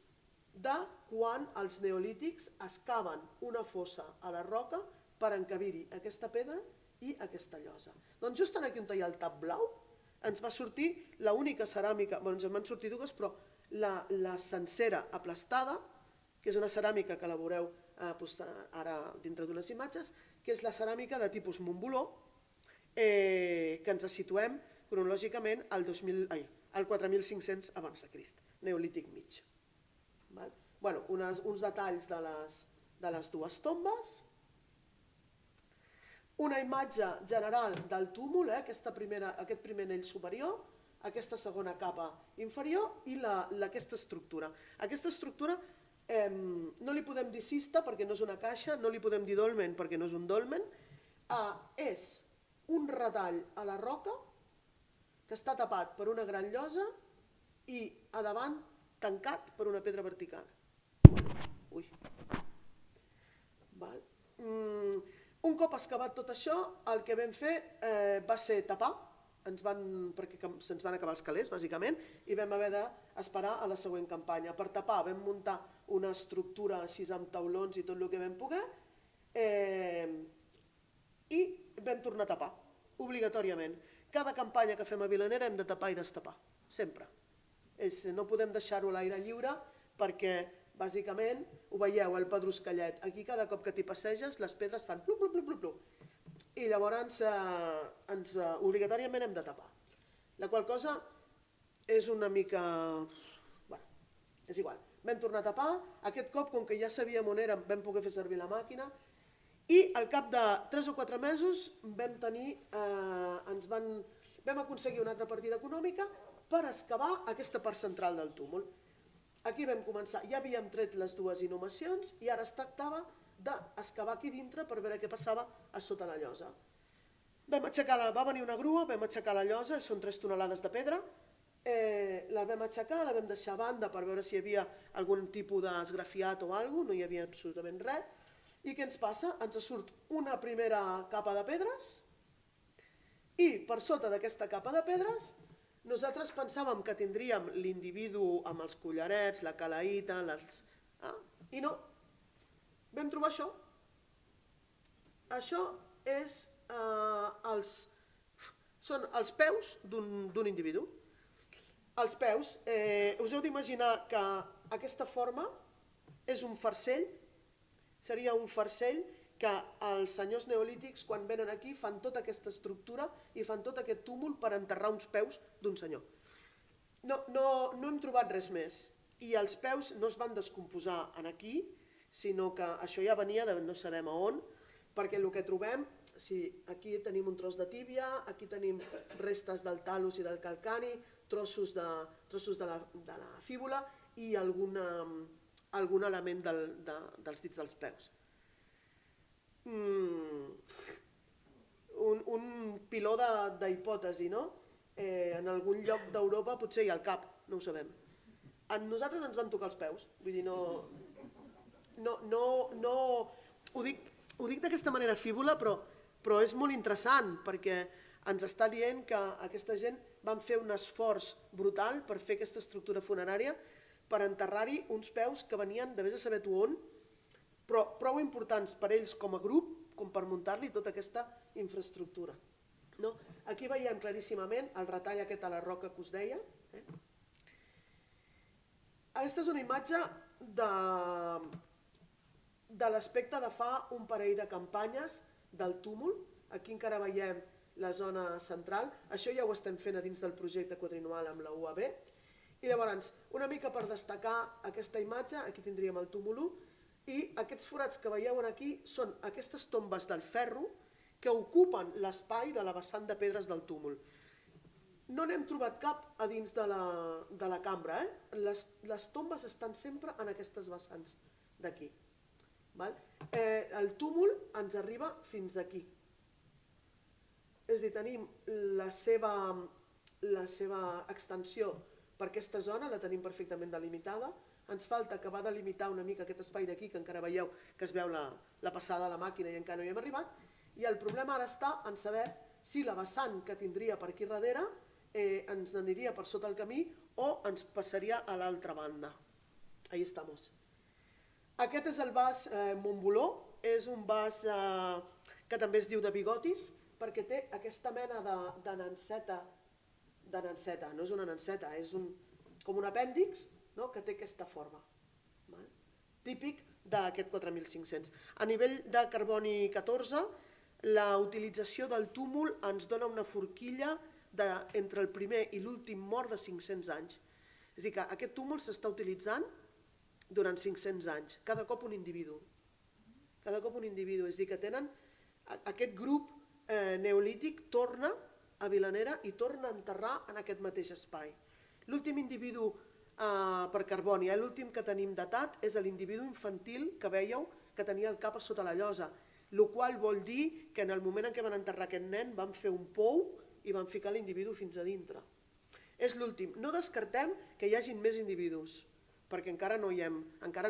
de quan els neolítics excaven una fossa a la roca per encabir-hi aquesta pedra i aquesta llosa. Doncs just aquí on hi ha el tap blau, ens va sortir l'única ceràmica, ens en van sortir dues, però la sencera aplastada, que és una ceràmica que la veureu ara dintre d'unes imatges, que és la ceràmica de tipus Montboló, que ens situem cronològicament al 4.500 abans de Crist, neolític mig. Uns detalls de les dues tombes, una imatge general del túmul, aquest primer anell superior, aquesta segona capa inferior i aquesta estructura. Aquesta estructura no li podem dir cista perquè no és una caixa, no li podem dir dolmen perquè no és un dolmen, és un retall a la roca que està tapat per una gran llosa i a davant tancat per una pedra vertical. Un cop excavat tot això, el que vam fer va ser tapar, perquè se'ns van acabar els calés, bàsicament, i vam haver d'esperar a la següent campanya. Per tapar vam muntar una estructura així amb taulons i tot el que vam poder, i vam tornar a tapar, obligatòriament. Cada campanya que fem a Vilanera hem de tapar i destapar, sempre. No podem deixar-ho a l'aire lliure perquè, bàsicament, ho veieu, el pedruscallet. Aquí cada cop que t'hi passeges les pedres fan plu, plu, plu, plu, plu. I llavors obligatòriament hem de tapar. La qual cosa és una mica... Bueno, és igual. Vam tornar a tapar, aquest cop, com que ja sabíem on érem, vam poder fer servir la màquina i al cap de 3 o 4 mesos vam aconseguir una altra partida econòmica per excavar aquesta part central del túmul. Aquí vam començar, ja havíem tret les dues inhumacions i ara es tractava d'excavar aquí dintre per veure què passava a sota la llosa. Va venir una grua, vam aixecar la llosa, són 3 tonelades de pedra, la vam aixecar, la vam deixar a banda per veure si hi havia algun tipus d'esgrafiat o alguna cosa, no hi havia absolutament res. I què ens passa? Ens surt una primera capa de pedres i per sota d'aquesta capa de pedres nosaltres pensàvem que tindríem l'individu amb els collarets, la calaïta, i no, vam trobar això. Això són els peus d'un individu. Els peus, us heu d'imaginar que aquesta forma és un farcell, seria un farcell que els senyors neolítics, quan venen aquí, fan tota aquesta estructura i fan tot aquest túmul per enterrar uns peus d'un senyor. No hem trobat res més. I els peus no es van descomposar aquí, sinó que això ja venia de no sabem a on, perquè el que trobem, aquí tenim un tros de tíbia, aquí tenim restes del talus i del calcani, trossos de la fíbula i algun element dels dits dels peus. Un piló d'hipòtesi, no? En algun lloc d'Europa potser hi ha el cap, no ho sabem. A nosaltres ens van tocar els peus, vull dir, ho dic d'aquesta manera frívola, però és molt interessant perquè ens està dient que aquesta gent van fer un esforç brutal per fer aquesta estructura funerària, per enterrar-hi uns peus que venien de vés a saber tu on, però prou importants per ells com a grup com per muntar-li tota aquesta infraestructura. Aquí veiem claríssimament el retall aquest a la roca que us deia. Aquesta és una imatge de l'aspecte de fa un parell de campanyes del túmul. Aquí encara veiem la zona central. Això ja ho estem fent a dins del projecte quadriennal amb la UAB. I llavors, una mica per destacar aquesta imatge, aquí tindríem el túmul 1, i aquests forats que veieu aquí són aquestes tombes del ferro que ocupen l'espai de la vessant de pedres del túmul. No n'hem trobat cap a dins de la cambra. Les tombes estan sempre en aquestes vessants d'aquí. El túmul ens arriba fins aquí. És a dir, tenim la seva extensió per aquesta zona, la tenim perfectament delimitada. Ens falta acabar de delimitar una mica aquest espai d'aquí, que encara veieu que es veu la passada de la màquina i encara no hi hem arribat. I el problema ara està en saber si la vessant que tindria per aquí darrere ens n'aniria per sota el camí o ens passaria a l'altra banda. Ahí estamos. Aquest és el vas Montboló, és un vas que també es diu de bigotis, perquè té aquesta mena de nanseta, no és una nanseta, és com un apèndix que té aquesta forma, típic d'aquest 4500. A nivell de carboni 14, la utilització del túmul ens dona una forquilla entre el primer i l'últim mort de 500 anys. És a dir, que aquest túmul s'està utilitzant durant 500 anys, cada cop un individu. Cada cop un individu, és a dir, que tenen aquest grup neolític torna a Vilanera i torna a enterrar en aquest mateix espai. L'últim individu per carboni, l'últim que tenim datat és l'individu infantil que veieu que tenia el cap a sota la llosa, el qual vol dir que en el moment en què van enterrar aquest nen van fer un pou i van ficar l'individu fins a dintre. És l'últim. No descartem que hi hagin més individus, perquè encara no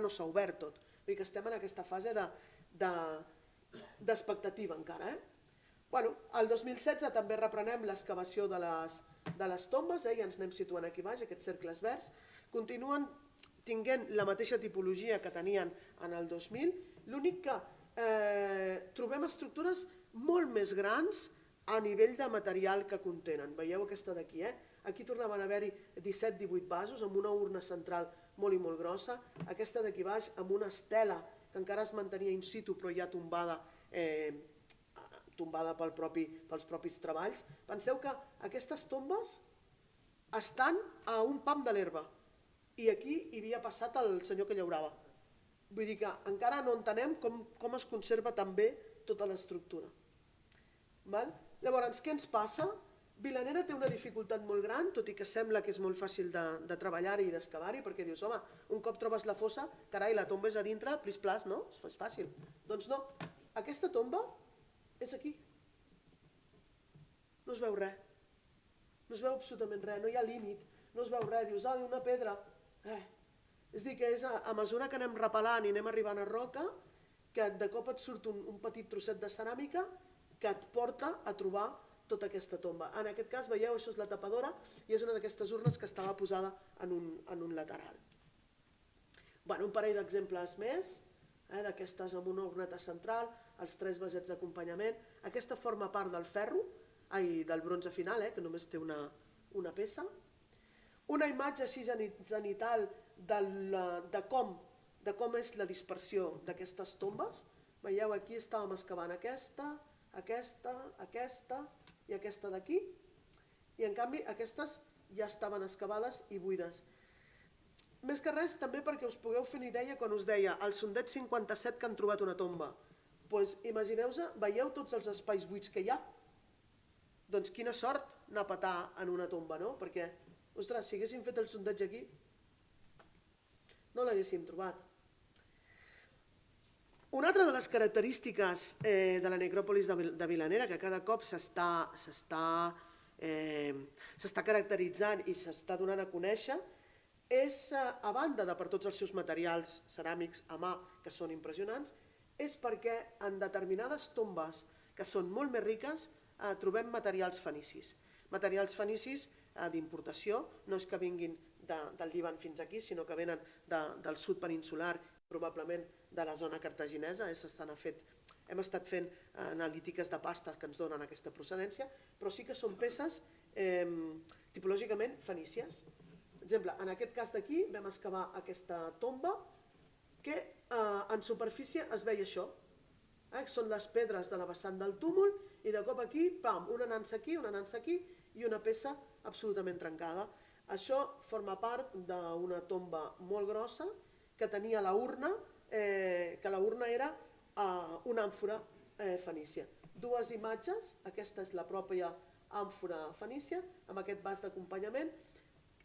s'ha obert tot. Vull dir que estem en aquesta fase d'expectativa encara. El 2016 també reprenem l'excavació de les tombes i ens anem situant aquí baix, aquests cercles verds. Continuen tinguent la mateixa tipologia que tenien en el 2000, l'únic que trobem estructures molt més grans a nivell de material que contenen. Veieu aquesta d'aquí, Aquí tornaven a haver-hi 17-18 vasos amb una urna central molt i molt grossa. Aquesta d'aquí baix amb una estela que encara es mantenia in situ però ja tombada pels propis treballs. Penseu que aquestes tombes estan a un pam de l'herba i aquí hi havia passat el senyor que llaurava. Vull dir que encara no entenem com es conserva tan bé tota l'estructura. Llavors, què ens passa? Vilanera té una dificultat molt gran, tot i que sembla que és molt fàcil de treballar-hi i d'excavar-hi, perquè dius, home, un cop trobes la fossa, carai, la tomba és a dintre, plis-plas, no? És fàcil. Doncs no, aquesta tomba és aquí. No es veu res. No es veu absolutament res, no hi ha límit, no es veu res. Dius, una pedra. És a dir, que és a mesura que anem repelant i anem arribant a roca, que de cop et surt un petit trosset de ceràmica que et porta a trobar tota aquesta tomba. En aquest cas, veieu, això és la tapadora i és una d'aquestes urnes que estava posada en un lateral. Un parell d'exemples més, d'aquestes amb una urneta central, els 3 vasets d'acompanyament. Aquesta forma part del ferro, del bronze final, que només té una peça. Una imatge així zenital de com és la dispersió d'aquestes tombes. Veieu, aquí estàvem excavant aquesta i aquesta d'aquí, i en canvi aquestes ja estaven excavades i buides. Més que res també perquè us pugueu fer una idea quan us deia el sondeig 57 que han trobat una tomba. Doncs imagineu-vos, veieu tots els espais buits que hi ha? Doncs quina sort anar a petar en una tomba, no? Perquè, ostres, si haguéssim fet el sondeig aquí, no l'haguéssim trobat. Una altra de les característiques de la necròpolis de Vilanera, que cada cop s'està caracteritzant i s'està donant a conèixer, és, a banda de per tots els seus materials ceràmics a mà, que són impressionants, és perquè en determinades tombes que són molt més riques trobem materials fenicis. Materials fenicis d'importació, no és que vinguin del Líban fins aquí, sinó que venen del sud peninsular, probablement de la zona cartaginesa. Hem estat fent analítiques de pasta que ens donen aquesta procedència, però sí que són peces tipològicament fenícies. Per exemple, en aquest cas d'aquí vam excavar aquesta tomba que en superfície es veia això. Són les pedres de la vessant del túmul i de cop aquí, pam, una nansa aquí i una peça absolutament trencada. Això forma part d'una tomba molt grossa que tenia la urna, que la urna era una àmfora fenícia. 2 imatges, aquesta és la pròpia àmfora fenícia, amb aquest vas d'acompanyament,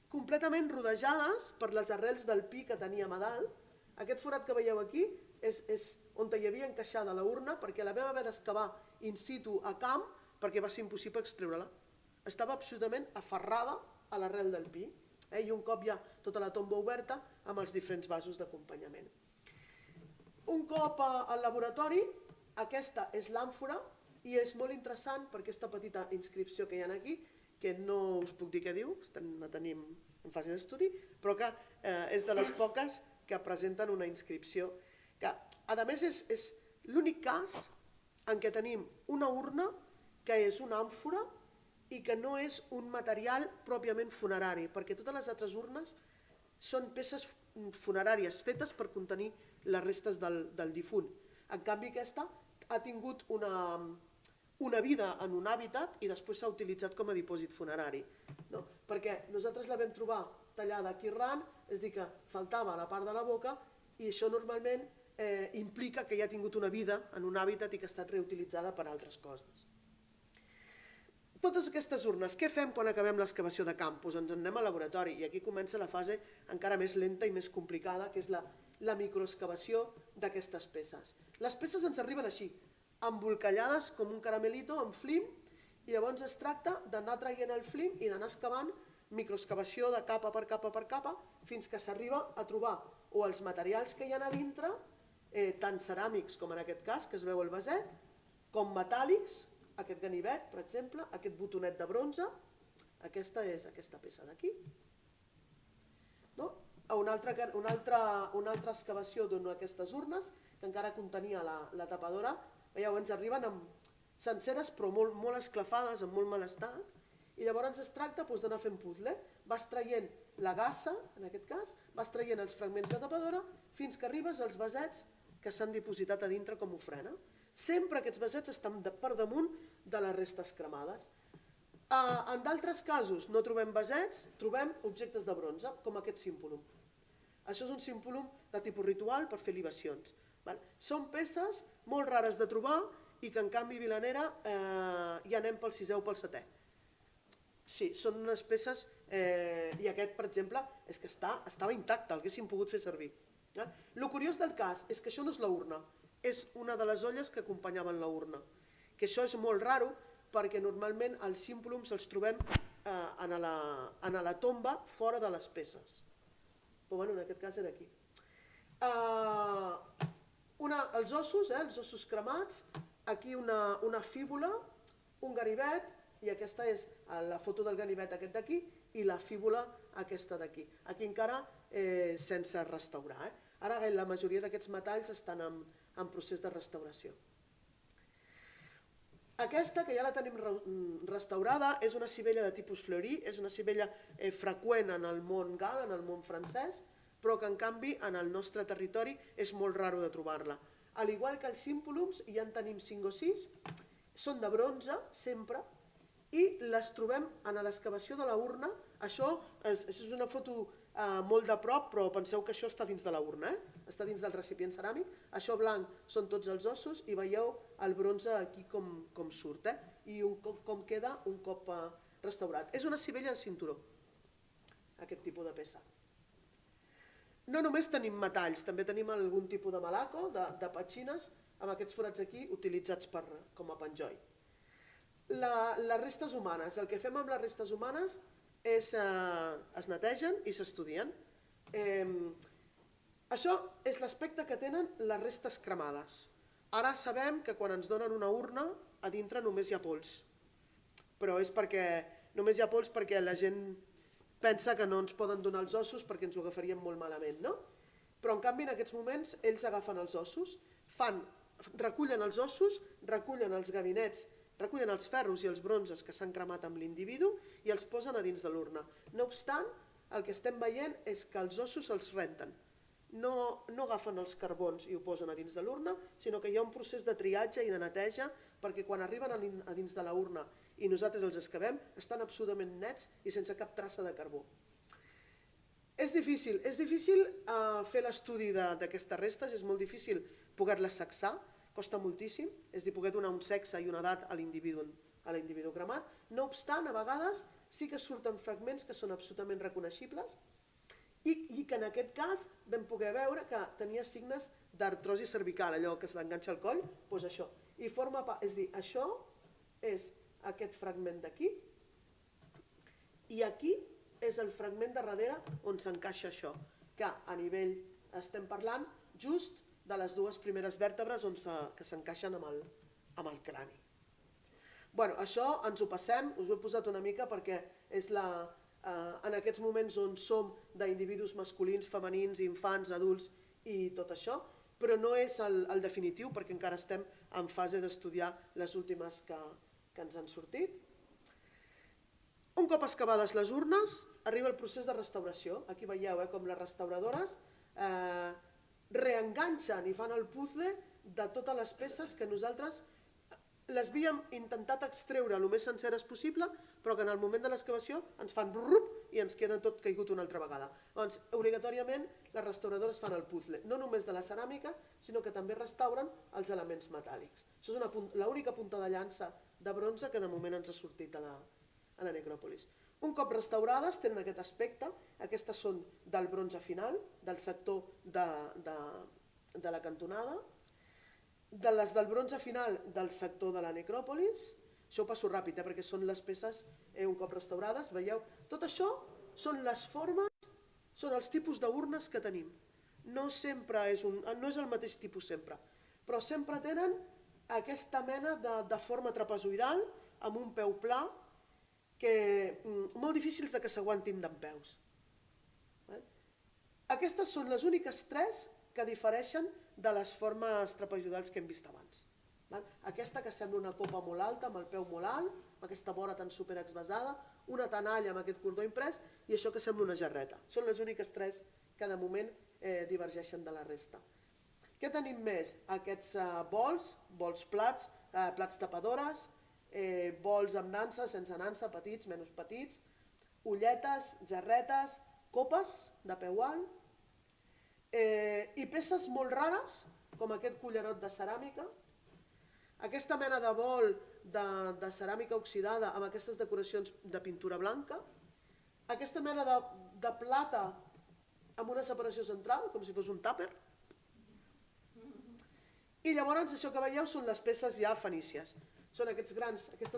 completament rodejades per les arrels del pi que teníem a dalt. Aquest forat que veieu aquí és on hi havia encaixada la urna, perquè la vam haver d'excavar in situ a camp perquè va ser impossible extreure-la. Estava absolutament aferrada a l'arrel del pi, i un cop ja tota la tomba oberta amb els diferents vasos d'acompanyament. Un cop al laboratori, aquesta és l'àmfora i és molt interessant per aquesta petita inscripció que hi ha aquí, que no us puc dir què diu, la tenim en fase d'estudi, però que és de les poques que presenten una inscripció que, a més, és l'únic cas en què tenim una urna que és una àmfora i que no és un material pròpiament funerari, perquè totes les altres urnes són peces funeràries fetes per contenir les restes del difunt. En canvi, aquesta ha tingut una vida en un hàbitat i després s'ha utilitzat com a dipòsit funerari. Perquè nosaltres la vam trobar tallada aquí ran, és a dir, que faltava la part de la boca i això normalment implica que ja ha tingut una vida en un hàbitat i que ha estat reutilitzada per altres coses. Totes aquestes urnes, què fem quan acabem l'excavació de camp? Doncs ens anem al laboratori i aquí comença la fase encara més lenta i més complicada, que és la microexcavació d'aquestes peces. Les peces ens arriben així, embolcallades com un caramelito amb flim, i llavors es tracta d'anar traient el flim i d'anar excavant microexcavació de capa per capa per capa fins que s'arriba a trobar o els materials que hi ha a dintre, tant ceràmics com en aquest cas, que es veu el vaset, com metàl·lics, aquest ganivet, per exemple, aquest botonet de bronze, aquesta és aquesta peça d'aquí. Una altra excavació d'una d'aquestes urnes, que encara contenia la tapadora, veieu, ens arriben senceres però molt esclafades, en molt mal estat, i llavors es tracta d'anar fent puzzle. Vas traient la gassa, en aquest cas, vas traient els fragments de tapadora fins que arribes als vasets que s'han dipositat a dintre com ofrena. Sempre aquests vasets estan per damunt de les restes cremades. En d'altres casos no trobem vasets, trobem objectes de bronze, com aquest símbol. Això és un símbol de tipus ritual per fer libacions. Són peces molt rares de trobar i que en canvi a Vilanera ja anem pel 6è o pel 7è. Sí, són unes peces, i aquest, per exemple, és que estava intacte, el haguéssim pogut fer servir. El curiós del cas és que això no és la urna, és una de les olles que acompanyaven la urna. Que això és molt raro perquè normalment els símbols els trobem en la tomba fora de les peces. Però bueno, en aquest cas era aquí. Els ossos cremats, aquí una fíbula, un ganivet, i aquesta és la foto del ganivet aquest d'aquí, i la fíbula aquesta d'aquí. Aquí encara sense restaurar. Ara la majoria d'aquests metalls estan en procés de restauració. Aquesta, que ja la tenim restaurada, és una sivella de tipus fleurí, és una sivella freqüent en el món gal, en el món francès, però que en canvi en el nostre territori és molt raro de trobar-la. Al igual que els símbolums, ja en tenim 5 o 6, són de bronze, sempre, i les trobem en l'excavació de la urna. Això és una foto molt de prop, però penseu que això està dins de la urna, està dins del recipient ceràmic. Això blanc són tots els ossos i veieu el bronze aquí com surt i com queda un cop restaurat. És una sivella de cinturó, aquest tipus de peça. No només tenim metalls, també tenim algun tipus de malaco, de petxines, amb aquests forats aquí utilitzats com a penjoll. Les restes humanes, el que fem amb les restes humanes es netegen i s'estudien. Això és l'aspecte que tenen les restes cremades. Ara sabem que quan ens donen una urna, a dintre només hi ha pols. Però és perquè només hi ha pols perquè la gent pensa que no ens poden donar els ossos perquè ens ho agafaríem molt malament, no? Però en canvi en aquests moments ells agafen els ossos, recullen els ossos, recullen els gabinets, recullen els ferros i els bronzes que s'han cremat amb l'individu i els posen a dins de l'urna. No obstant, el que estem veient és que els ossos els renten. No agafen els carbons i ho posen a dins de l'urna, sinó que hi ha un procés de triatge i de neteja perquè quan arriben a dins de l'urna i nosaltres els excavem, estan absolutament nets i sense cap traça de carbó. És difícil fer l'estudi d'aquestes restes, és molt difícil poder-les sexar, costa moltíssim, és a dir, poder donar un sexe i una edat a l'individu cremat. No obstant, a vegades sí que surten fragments que són absolutament reconeixibles i que en aquest cas vam poder veure que tenia signes d'artrosi cervical, allò que s'enganxa al coll, doncs això. I forma part, és a dir, això és aquest fragment d'aquí i aquí és el fragment de darrere on s'encaixa això, que a nivell estem parlant just de les dues primeres vèrtebres que s'encaixen amb el crani. Això ens ho passem, us ho he posat una mica perquè és en aquests moments on som d'individus masculins, femenins, infants, adults i tot això, però no és el definitiu perquè encara estem en fase d'estudiar les últimes que ens han sortit. Un cop excavades les urnes, arriba el procés de restauració. Aquí veieu com les restauradores reenganxen i fan el puzzle de totes les peces que nosaltres les havíem intentat extreure el més senceres possible, però que en el moment de l'excavació ens fan brrrup i ens queda tot caigut una altra vegada. Doncs, obligatòriament, les restauradores fan el puzzle, no només de la ceràmica, sinó que també restauren els elements metàl·lics. Això és l'única punta de llança de bronze que de moment ens ha sortit a la necròpolis. Un cop restaurades tenen aquest aspecte, aquestes són del bronze final, del sector de la cantonada, de les del bronze final del sector de la necròpolis, això ho passo ràpid perquè són les peces un cop restaurades, veieu? Tot això són les formes, són els tipus d'urnes que tenim. No és el mateix tipus sempre, però sempre tenen aquesta mena de forma trapezoidal amb un peu pla que molt difícils que s'aguantin dempeus. Aquestes són les úniques tres que difereixen de les formes trapezoidals que hem vist abans. Aquesta que sembla una copa molt alta, amb el peu molt alt, amb aquesta vora tan superexvasada, una tenalla amb aquest cordó imprès i això que sembla una jarreta. Són les úniques tres que de moment divergeixen de la resta. Què tenim més? Aquests bols plats, plats tapadores, bols amb nansa, sense nansa, petits, menys petits, ulletes, jarretes, copes de peu alt i peces molt rares, com aquest cullerot de ceràmica, aquesta mena de bol de ceràmica oxidada amb aquestes decoracions de pintura blanca, aquesta mena de plata amb una separació central, com si fos un tàper, i llavors això que veieu són les peces ja fenícies. Són aquestes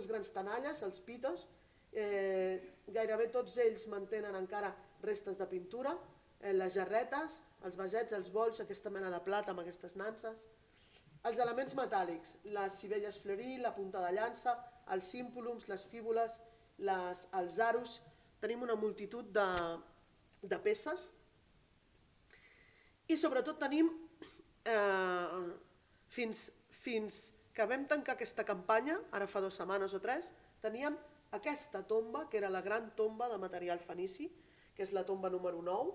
grans tenalles, els pitos, gairebé tots ells mantenen encara restes de pintura, les jarretes, els vasets, els bols, aquesta mena de plata amb aquestes nanses. Els elements metàl·lics, les sivelles fleuries, la punta de llança, els símpolums, les fíbules, els aros, tenim una multitud de peces i sobretot tenim, fins que vam tancar aquesta campanya, ara fa 2 setmanes o 3, teníem aquesta tomba, que era la gran tomba de material fenici, que és la tomba número 9.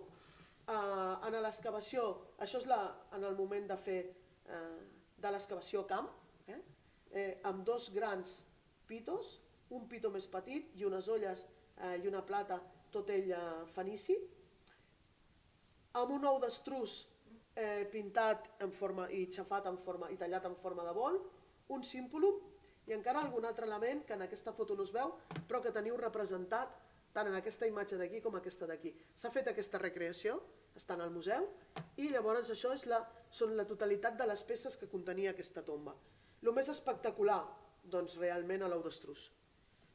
En l'excavació, això és en el moment de l'excavació a camp, amb 2 grans pitos, un pito més petit i unes olles i una plata, tot ell fenici, amb un ou d'estruç pintat i xafat i tallat en forma de bol, un símbol i encara algun altre element que en aquesta foto no es veu, però que teniu representat tant en aquesta imatge d'aquí com aquesta d'aquí. S'ha fet aquesta recreació, està al museu, i llavors això són la totalitat de les peces que contenia aquesta tomba. El més espectacular, doncs realment l'ou d'estruç.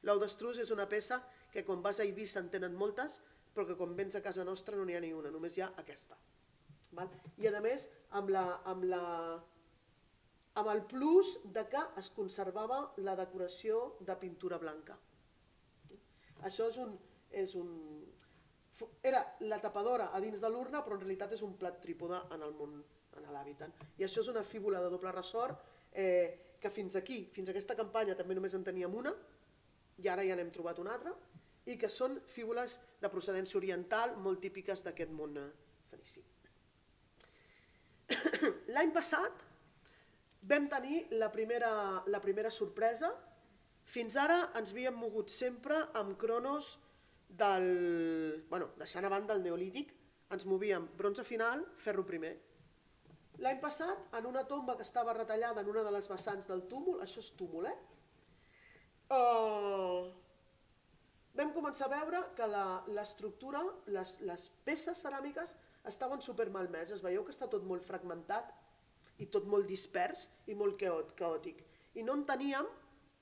L'ou d'estruç és una peça que quan vas a Eivissa en tenen moltes, però que quan vens a casa nostra no n'hi ha ni una, només hi ha aquesta. I a més amb el plus que es conservava la decoració de pintura blanca. Això era la tapadora a dins de l'urna, però en realitat és un plat trípode en l'hàbitat. I això és una fíbula de doble ressort que fins aquesta campanya també només en teníem una, i ara ja n'hem trobat una altra, i que són fíbules de procedència oriental molt típiques d'aquest món fenici. L'any passat vam tenir la primera sorpresa. Fins ara ens havíem mogut sempre amb cronos deixant a banda el neolític, ens movíem bronze final, ferro primer. L'any passat, en una tomba que estava retallada en una de les vessants del túmul, això és túmul, vam començar a veure que l'estructura, les peces ceràmiques estaven supermalmeses. Veieu que està tot molt fragmentat i tot molt dispers i molt caòtic. I no enteníem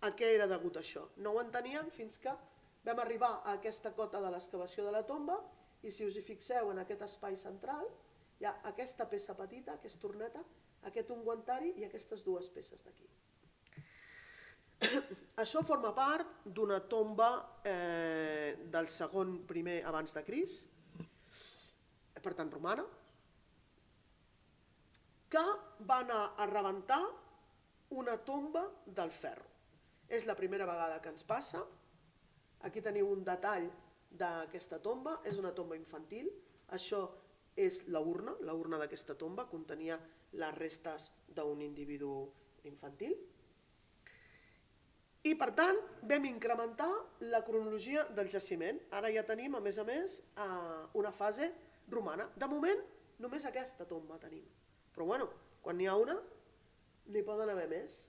a què era degut això. No ho enteníem fins que vam arribar a aquesta cota de l'excavació de la tomba i si us hi fixeu en aquest espai central hi ha aquesta peça petita, aquesta torneta, aquest ungüentari i aquestes 2 peces d'aquí. Això forma part d'una tomba del segon primer abans de Crist, per tant romana, que va anar a rebentar una tomba del ferro. És la primera vegada que ens passa. Aquí teniu un detall d'aquesta tomba, és una tomba infantil. Això és l'urna d'aquesta tomba, contenia les restes d'un individu infantil. I per tant vam incrementar la cronologia del jaciment. Ara ja tenim, a més, una fase romana. De moment, només aquesta tomba tenim. Però bueno, quan n'hi ha una, n'hi poden haver més.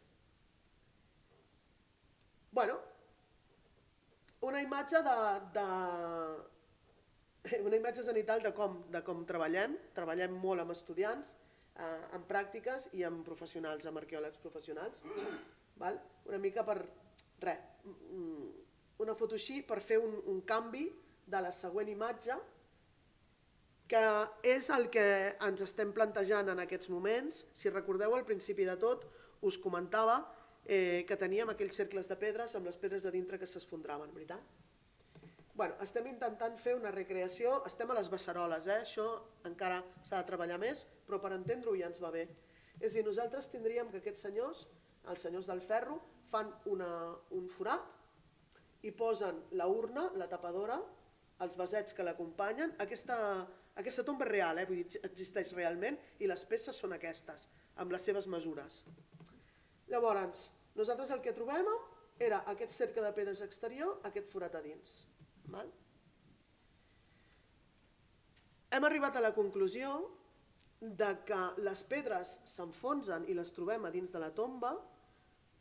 Bueno, una imatge zenital de com treballem. Treballem molt amb estudiants, amb pràctiques i amb professionals, amb arqueòlegs professionals. Una mica per res, una foto així per fer un canvi de la següent imatge, que és el que ens estem plantejant en aquests moments. Si recordeu, al principi de tot us comentava que teníem aquells cercles de pedres amb les pedres de dintre que s'esfondraven, veritat? Estem intentant fer una recreació, estem a les beceroles, això encara s'ha de treballar més, però per entendre-ho ja ens va bé. És a dir, nosaltres tindríem que aquests senyors els senyors del ferro fan un forat i posen la urna, la tapadora, els vasets que l'acompanyen. Aquesta tomba és real, vull dir, existeix realment, i les peces són aquestes, amb les seves mesures. Llavors, nosaltres el que trobem era aquest cercle de pedres exterior, aquest forat a dins. Hem arribat a la conclusió que les pedres s'enfonsen i les trobem a dins de la tomba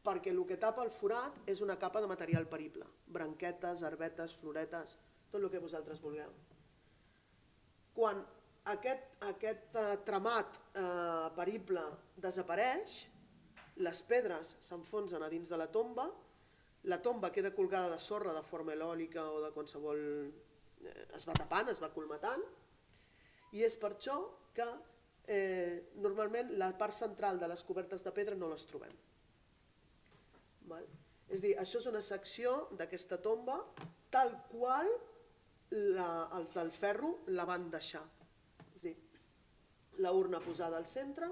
perquè el que tapa el forat és una capa de material perible, branquetes, herbetes, floretes, tot el que vosaltres vulgueu. Quan aquest tramat perible desapareix, les pedres s'enfonsen a dins de la tomba queda colgada de sorra de forma eòlica o de qualsevol... es va tapant, es va colmatant, i és per això que normalment la part central de les cobertes de pedra no les trobem. És a dir, això és una secció d'aquesta tomba tal qual els del ferro la van deixar. És a dir, la urna posada al centre,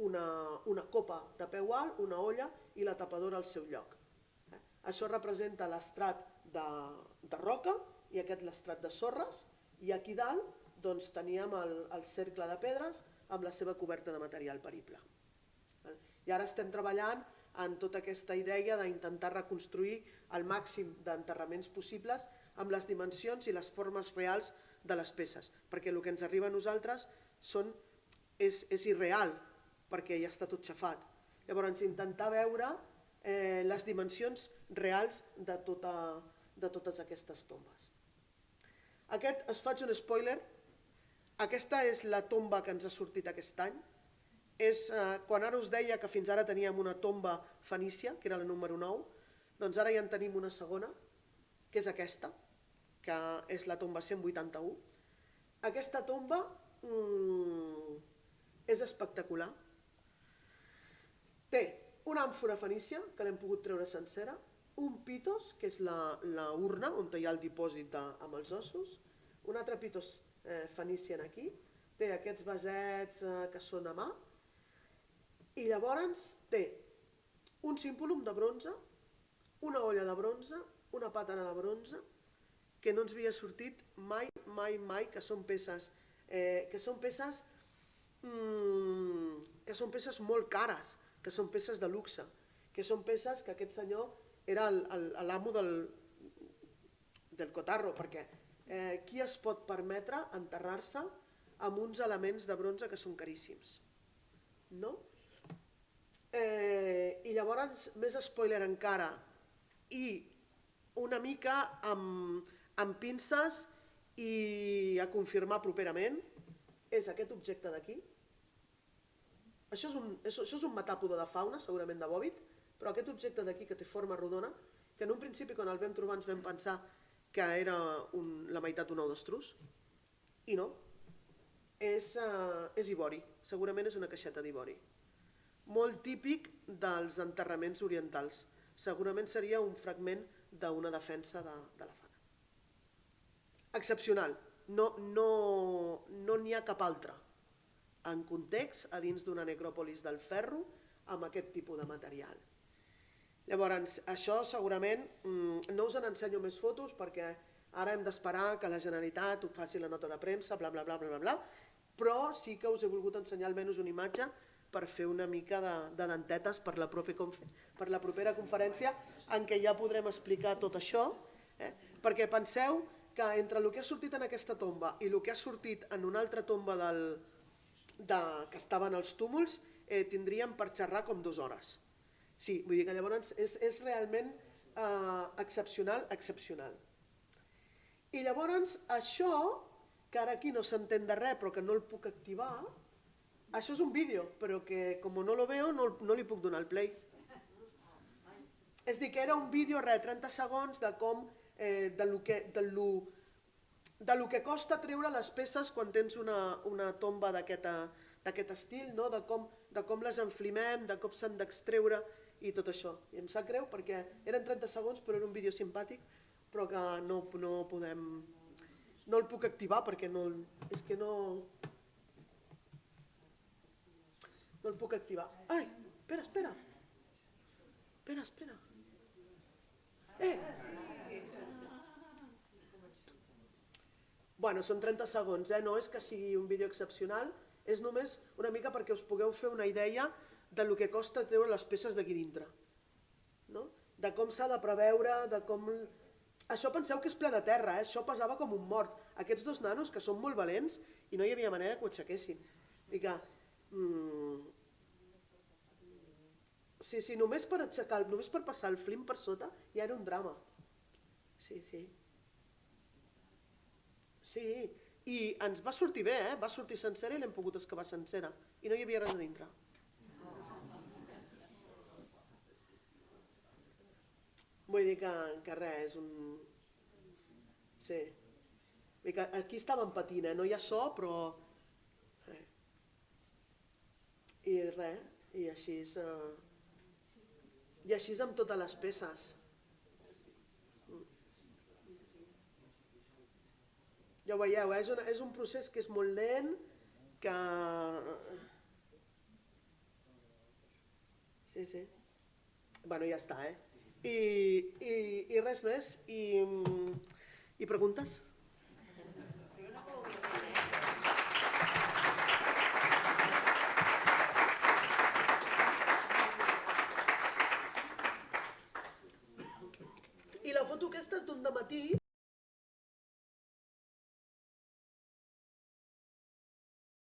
una copa de peu alt, una olla i la tapadora al seu lloc. Això representa l'estrat de roca i aquest l'estrat de sorres, i aquí dalt teníem el cercle de pedres amb la seva coberta de material perible. I ara estem treballant en tota aquesta idea d'intentar reconstruir el màxim d'enterraments possibles amb les dimensions i les formes reals de les peces, perquè el que ens arriba a nosaltres és irreal, perquè ja està tot xafat. Llavors, intentar veure les dimensions reals de totes aquestes tombes. Es faig un spoiler, aquesta és la tomba que ens ha sortit aquest any. Quan ara us deia que fins ara teníem una tomba fenícia, que era la número 9, doncs ara ja en tenim una segona, que és aquesta, que és la tomba 181. Aquesta tomba és espectacular. Té una àmfora fenícia, que l'hem pogut treure sencera, un pitos, que és la urna on hi ha el dipòsit amb els ossos, un altre pitos fenícia aquí, té aquests vasets que són a mà, i llavors té un símbolum de bronze, una olla de bronze, una pàtana de bronze, que no ens havia sortit mai, que són peces molt cares, que són peces de luxe, que són peces que aquest senyor era l'amo del cotarro, perquè qui es pot permetre enterrar-se amb uns elements de bronze que són caríssims? No? I llavors, més spoiler encara, i una mica amb pinces i a confirmar properament, és aquest objecte d'aquí. Això és un metàpode de fauna, segurament de bòvid, però aquest objecte d'aquí que té forma rodona, que en un principi quan el vam trobar ens vam pensar que era la meitat d'un ou d'estruç, i no, és ivori, segurament és una caixeta d'ivori. Molt típic dels enterraments orientals, segurament seria un fragment d'una defensa d'elefant. Excepcional, no n'hi ha cap altre en context a dins d'una necròpolis del ferro amb aquest tipus de material. Llavors, això segurament, no us n'ensenyo més fotos perquè ara hem d'esperar que la Generalitat ho faci la nota de premsa, bla, bla, bla, bla, bla, però sí que us he volgut ensenyar almenys una imatge per fer una mica de dentetes per la propera conferència en què ja podrem explicar tot això, perquè penseu que entre el que ha sortit en aquesta tomba i el que ha sortit en una altra tomba que estaven als túmuls, tindríem per xerrar com 2 hores. Sí, vull dir que llavors és realment excepcional. I llavors això, que ara aquí no s'entén de res però que no el puc activar, això és un vídeo, però que com no lo veo no li puc donar el play. És dir, que era un vídeo, 30 segons, de com, de lo que costa treure les peces quan tens una tomba d'aquest estil, de com les enflimem, de com s'han d'extreure i tot això. I em sap greu perquè eren 30 segons, però era un vídeo simpàtic, però que no el puc activar perquè és que no el puc activar. Ai, espera. Espera, espera. Bueno, són 30 segons, no és que sigui un vídeo excepcional, és només una mica perquè us pugueu fer una idea de lo que costa treure les peces d'aquí dintre. No? De com s'ha de preveure, de com... Això penseu que és ple de terra, això pesava com un mort. Aquests dos nanos, que són molt valents, i no hi havia manera que ho aixequessin. I que... Sí, només per aixecar, només per passar el flim per sota, ja era un drama. Sí. Sí, i ens va sortir bé, va sortir sencera i l'hem pogut excavar sencera. I no hi havia res a dintre. Vull dir que res, és un... Sí. Vull dir que aquí estàvem patint, no hi ha so, però... I res, i així amb totes les peces. Ja ho veieu, és un procés que és molt lent, que... Sí. Bueno, ja està, I res més, i preguntes? I la foto aquesta és d'un dematí,